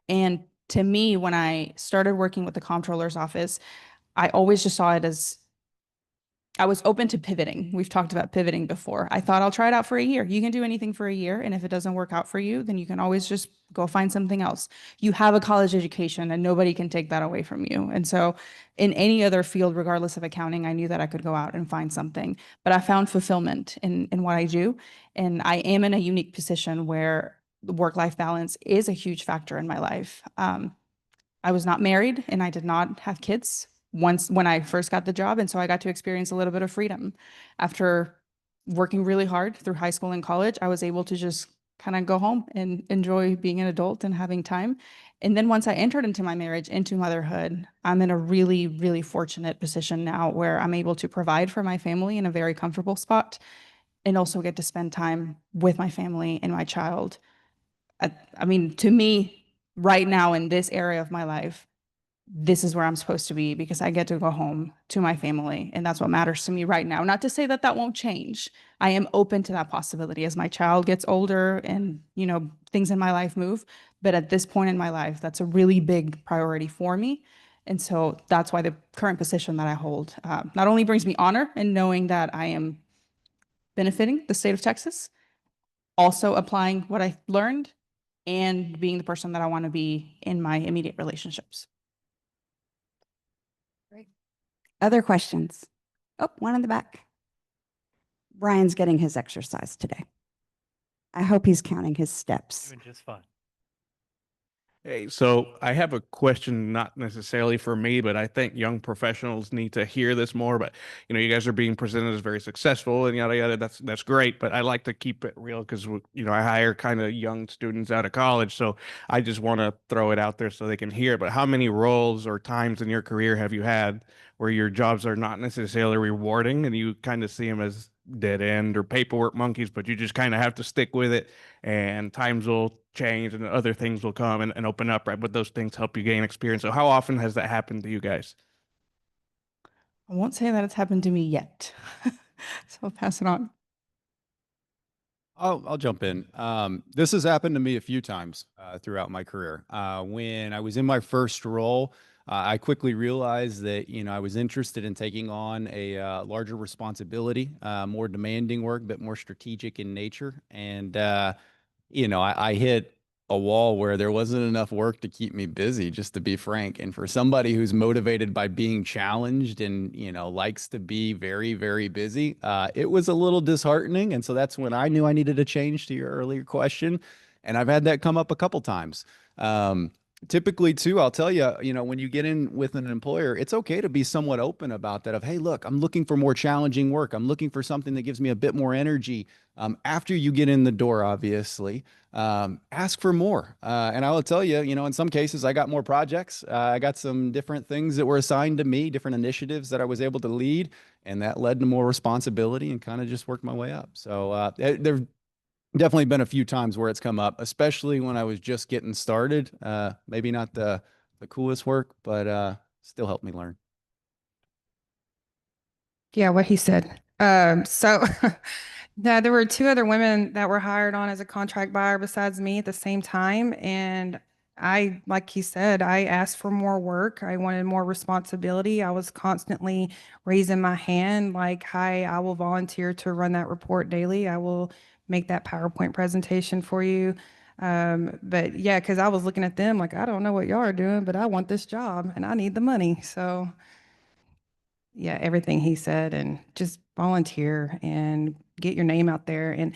And to me, when I started working with the comptroller's office, I always just saw it as I was open to pivoting. We've talked about pivoting before. I thought I'll try it out for a year. You can do anything for a year. And if it doesn't work out for you, then you can always just go find something else. You have a college education and nobody can take that away from you. And so in any other field, regardless of accounting, I knew that I could go out and find something. But I found fulfillment in what I do. And I am in a unique position where the work-life balance is a huge factor in my life. I was not married and I did not have kids once when I first got the job. And so I got to experience a little bit of freedom. After working really hard through high school and college, I was able to just kind of go home and enjoy being an adult and having time. And then once I entered into my marriage, into motherhood, I'm in a really, really fortunate position now where I'm able to provide for my family in a very comfortable spot and also get to spend time with my family and my child. I mean, to me, right now in this area of my life, this is where I'm supposed to be because I get to go home to my family. And that's what matters to me right now. Not to say that that won't change. I am open to that possibility as my child gets older and, things in my life move. But at this point in my life, that's a really big priority for me. And so that's why the current position that I hold not only brings me honor in knowing that I am benefiting the state of Texas, also applying what I learned and being the person that I want to be in my immediate relationships. Great. Other questions? Oh, one in the back. Brian's getting his exercise today. I hope he's counting his steps. Doing just fine. Hey, so I have a question, not necessarily for me, but I think young professionals need to hear this more. But you guys are being presented as very successful and yada yada. That's great. But I like to keep it real because I hire kind of young students out of college, so I just want to throw it out there so they can hear it. But how many roles or times in your career have you had where your jobs are not necessarily rewarding and you kind of see them as dead end or paperwork monkeys, but you just kind of have to stick with it and times will change and other things will come and open up, right? But those things help you gain experience. So how often has that happened to you guys? I won't say that it's happened to me yet. So I'll pass it on. I'll jump in. This has happened to me a few times throughout my career. When I was in my first role, I quickly realized that I was interested in taking on a larger responsibility, more demanding work, but more strategic in nature. And I hit a wall where there wasn't enough work to keep me busy, just to be frank. And for somebody who's motivated by being challenged and, likes to be very, very busy, it was a little disheartening. And so that's when I knew I needed a change, to your earlier question. And I've had that come up a couple times. Typically too, I'll tell you, when you get in with an employer, it's okay to be somewhat open about that of, hey, look, I'm looking for more challenging work. I'm looking for something that gives me a bit more energy. After you get in the door, obviously, ask for more. And I will tell you, in some cases, I got more projects. I got some different things that were assigned to me, different initiatives that I was able to lead, and that led to more responsibility and kind of just worked my way up. So there definitely been a few times where it's come up, especially when I was just getting started. Maybe not the coolest work, but still helped me learn. Yeah, what he said. So yeah, there were two other women that were hired on as a contract buyer besides me at the same time. And like he said, I asked for more work. I wanted more responsibility. I was constantly raising my hand, like, hi, I will volunteer to run that report daily. I will make that PowerPoint presentation for you. But yeah, because I was looking at them like, I don't know what y'all are doing, but I want this job and I need the money. So yeah, everything he said, and just volunteer and get your name out there. And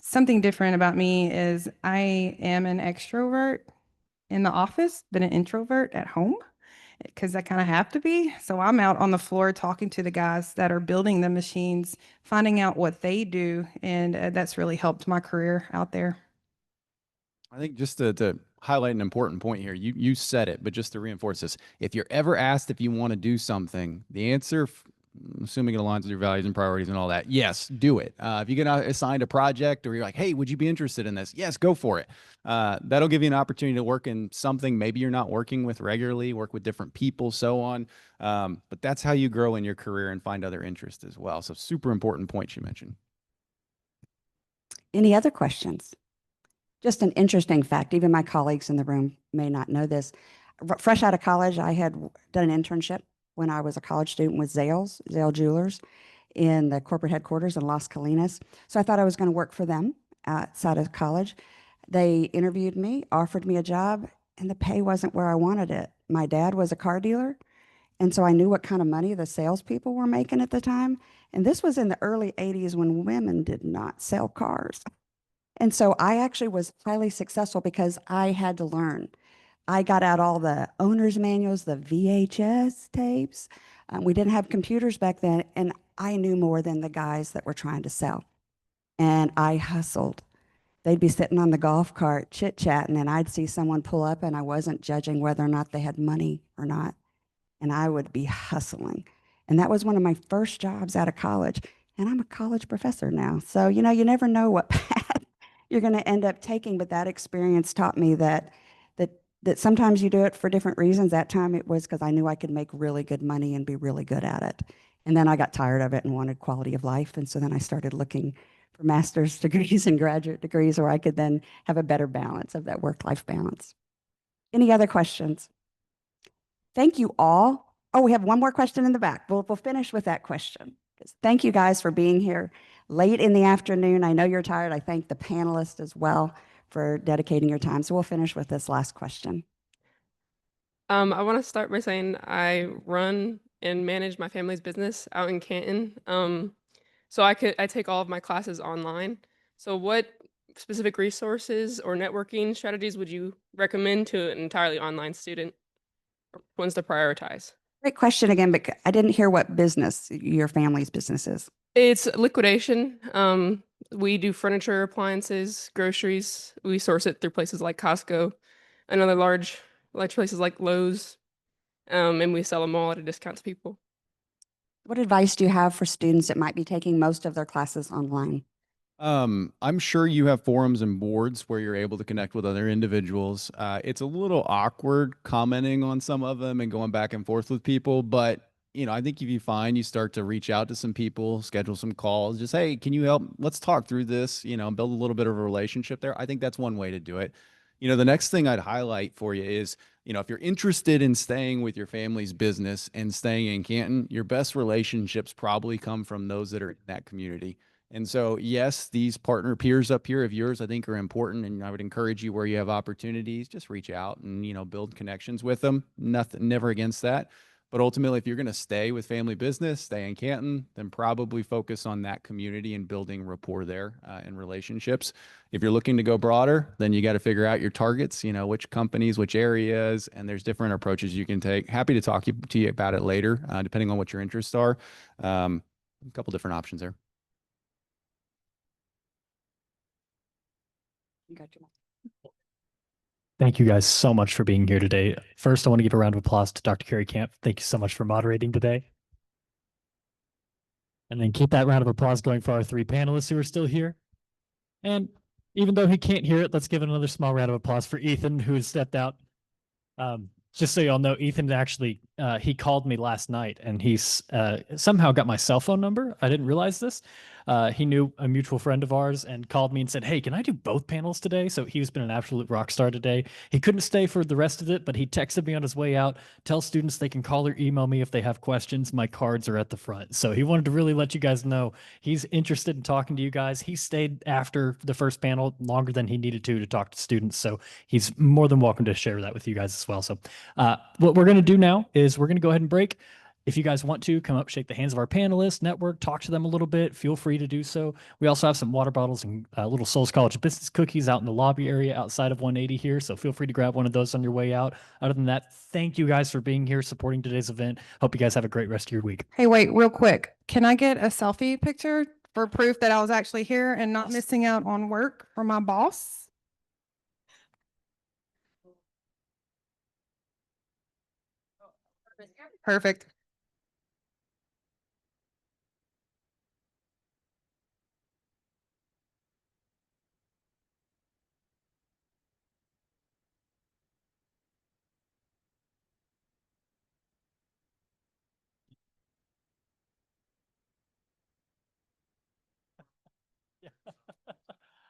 something different about me is I am an extrovert in the office, but an introvert at home because I kind of have to be. So I'm out on the floor talking to the guys that are building the machines, finding out what they do. And that's really helped my career out there. I think just to highlight an important point here, you said it, but just to reinforce this, if you're ever asked if you want to do something, the answer, assuming it aligns with your values and priorities and all that, yes, do it. If you get assigned a project or you're like, hey, would you be interested in this? Yes, go for it. That'll give you an opportunity to work in something maybe you're not working with regularly, work with different people, so on. But that's how you grow in your career and find other interests as well. So super important points you mentioned. Any other questions? Just an interesting fact, even my colleagues in the room may not know this. Fresh out of college, I had done an internship when I was a college student with Zale Jewelers in the corporate headquarters in Las Colinas. So I thought I was going to work for them outside of college. They interviewed me, offered me a job, and the pay wasn't where I wanted it. My dad was a car dealer, and so I knew what kind of money the salespeople were making at the time. And this was in the early 80s when women did not sell cars. And so I actually was highly successful because I had to learn. I got out all the owner's manuals, the VHS tapes. We didn't have computers back then, and I knew more than the guys that were trying to sell. And I hustled. They'd be sitting on the golf cart chit chatting, and I'd see someone pull up, and I wasn't judging whether or not they had money or not. And I would be hustling. And that was one of my first jobs out of college. And I'm a college professor now. So, you never know what path you're going to end up taking. But that experience taught me that sometimes you do it for different reasons. That time it was because I knew I could make really good money and be really good at it. And then I got tired of it and wanted quality of life. And so then I started looking for master's degrees and graduate degrees where I could then have a better balance of that work-life balance. Any other questions? Thank you all. Oh, we have one more question in the back. We'll finish with that question. Thank you guys for being here late in the afternoon. I know you're tired. I thank the panelists as well for dedicating your time. So we'll finish with this last question. I want to start by saying I run and manage my family's business out in Canton. So I take all of my classes online. So what specific resources or networking strategies would you recommend to an entirely online student? Or ones to prioritize? Great question again, but I didn't hear what business your family's business is. It's liquidation. We do furniture, appliances, groceries. We source it through places like Costco and other large places like Lowe's. And we sell them all at a discount to people. What advice do you have for students that might be taking most of their classes online? I'm sure you have forums and boards where you're able to connect with other individuals. It's a little awkward commenting on some of them and going back and forth with people, but I think if you find you start to reach out to some people, schedule some calls, just, hey, can you help? Let's talk through this, build a little bit of a relationship there. I think that's one way to do it. The next thing I'd highlight for you is, if you're interested in staying with your family's business and staying in Canton, your best relationships probably come from those that are in that community. And so, yes, these partner peers up here of yours, I think, are important. And I would encourage you, where you have opportunities, just reach out and, build connections with them. Nothing, never against that. But ultimately, if you're going to stay with family business, stay in Canton, then probably focus on that community and building rapport there and relationships. If you're looking to go broader, then you got to figure out your targets, which companies, which areas, and there's different approaches you can take. Happy to talk to you about it later, depending on what your interests are. A couple different options there. Thank you guys so much for being here today. First, I want to give a round of applause to Dr. Carrie Camp. Thank you so much for moderating today. And then keep that round of applause going for our three panelists who are still here. And even though he can't hear it, let's give another small round of applause for Ethan, who has stepped out. Just so y'all know, Ethan actually, he called me last night and he's somehow got my cell phone number. I didn't realize this. He knew a mutual friend of ours and called me and said, hey, can I do both panels today? So he's been an absolute rock star today. He couldn't stay for the rest of it, but he texted me on his way out. Tell students they can call or email me if they have questions. My cards are at the front. So he wanted to really let you guys know he's interested in talking to you guys. He stayed after the first panel longer than he needed to talk to students. So he's more than welcome to share that with you guys as well. So what we're going to do now is we're going to go ahead and break. If you guys want to come up, shake the hands of our panelists, network, talk to them a little bit, feel free to do so. We also have some water bottles and little Souls College business cookies out in the lobby area outside of 180 here. So feel free to grab one of those on your way out. Other than that, thank you guys for being here, supporting today's event. Hope you guys have a great rest of your week. Hey, wait, real quick. Can I get a selfie picture for proof that I was actually here and not missing out on work from my boss? Perfect.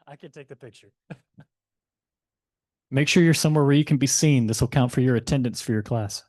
I can take the picture. Make sure you're somewhere where you can be seen. This will count for your attendance for your class.